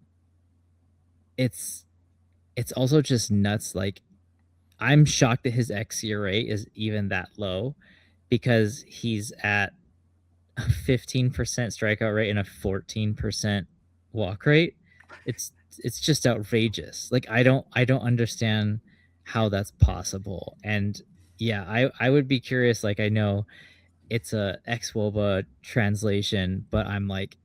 C: it's also just nuts. Like, I'm shocked that his xERA is even that low because he's at a 15% strikeout rate and a 14% walk rate. It's just outrageous. Like, I don't understand how that's possible. And yeah, I would be curious. Like, I know it's a xwOBA translation, but I'm like,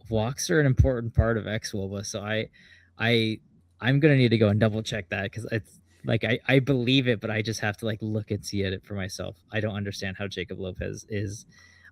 C: walks are an important part of xwOBA, so I I'm gonna need to go and double check that because it's like I believe it, but I just have to like look and see it for myself. I don't understand how Jacob Lopez is.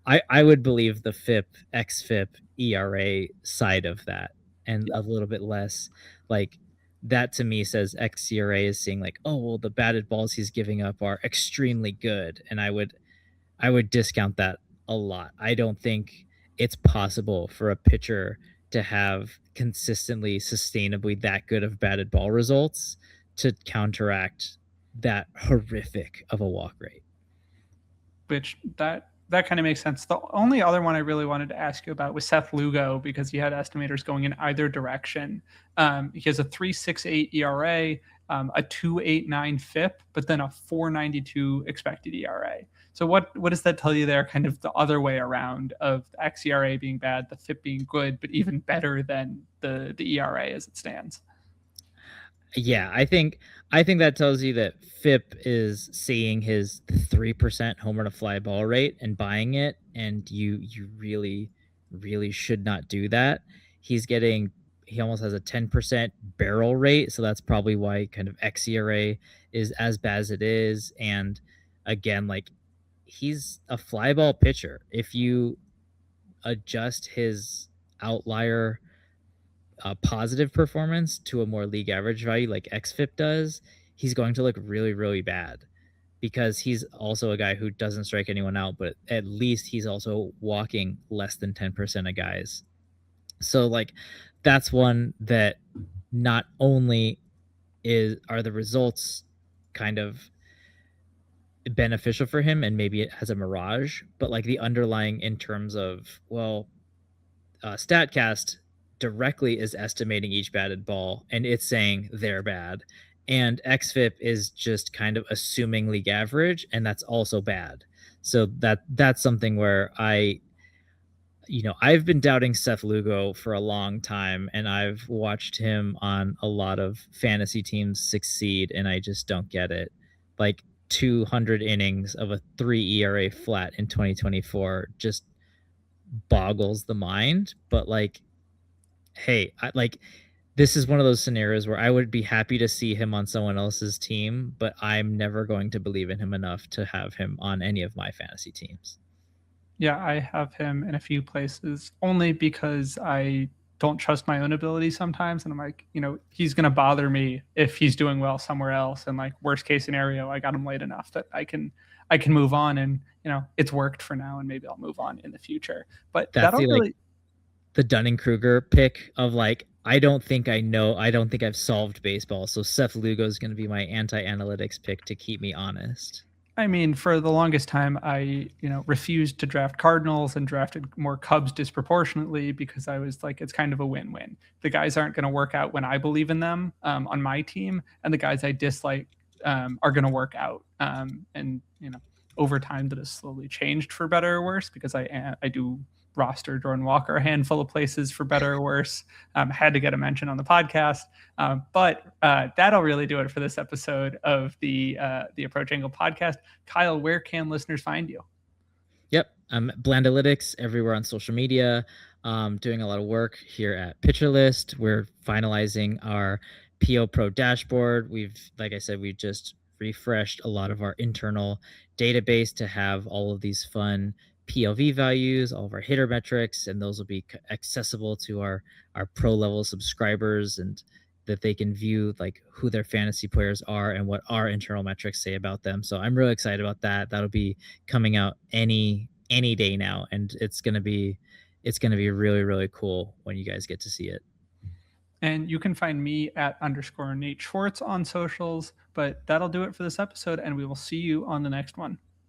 C: I would believe the FIP, xFIP, ERA side of that, and a little bit less like that to me says xERA is saying like, oh well, the batted balls he's giving up are extremely good, and I would discount that a lot. I don't think it's possible for a pitcher to have consistently, sustainably that good of batted ball results to counteract that horrific of a walk rate.
A: Which that kind of makes sense. The only other one I really wanted to ask you about was Seth Lugo, because he had estimators going in either direction. He has a 3.68 ERA, a 2.89 FIP, but then a 4.92 expected ERA. So what does that tell you there? Kind of the other way around of the xERA being bad, the FIP being good, but even better than the ERA as it stands.
C: Yeah, I think that tells you that FIP is seeing his 3% homer to fly ball rate and buying it, and you really should not do that. He almost has a 10% barrel rate, so that's probably why kind of xERA is as bad as it is. And again, like, he's a fly ball pitcher. If you adjust his outlier positive performance to a more league average value like xFIP does, he's going to look really, really bad, because he's also a guy who doesn't strike anyone out, but at least he's also walking less than 10% of guys. So like, that's one that not only are the results kind of beneficial for him and maybe it has a mirage, but like the underlying in terms of, well, StatCast directly is estimating each batted ball and it's saying they're bad, and xFIP is just kind of assuming league average, and that's also bad. So that's something where I've been doubting Seth Lugo for a long time, and I've watched him on a lot of fantasy teams succeed, and I just don't get it. Like, 200 innings of a 3 ERA flat in 2024 just boggles the mind. But like, hey, this is one of those scenarios where I would be happy to see him on someone else's team, but I'm never going to believe in him enough to have him on any of my fantasy teams.
A: Yeah, I have him in a few places only because I don't trust my own ability sometimes. And I'm like, he's going to bother me if he's doing well somewhere else. And like, worst case scenario, I got him late enough that I can move on, and it's worked for now, and maybe I'll move on in the future. But
C: that's the Dunning-Kruger pick of like, I don't think I've solved baseball, so Seth Lugo is going to be my anti-analytics pick to keep me honest.
A: I mean, for the longest time, I refused to draft Cardinals and drafted more Cubs disproportionately, because I was like, it's kind of a win-win. The guys aren't going to work out when I believe in them on my team, and the guys I dislike are going to work out. And over time, that has slowly changed for better or worse, because I do roster Jordan Walker a handful of places for better or worse. Had to get a mention on the podcast. But that'll really do it for this episode of the Approach Angle podcast. Kyle, where can listeners find you?
C: Yep, I'm at Blandalytics everywhere on social media. Doing a lot of work here at PitcherList. We're finalizing our PO Pro dashboard. Like I said, we just refreshed a lot of our internal database to have all of these fun PLV values, all of our hitter metrics, and those will be accessible to our pro level subscribers, and that they can view like who their fantasy players are and what our internal metrics say about them. So I'm really excited about that. That'll be coming out any day now, and it's gonna be really, really cool when you guys get to see it.
A: And you can find me at _Nate Schwartz on socials. But that'll do it for this episode, and we will see you on the next one.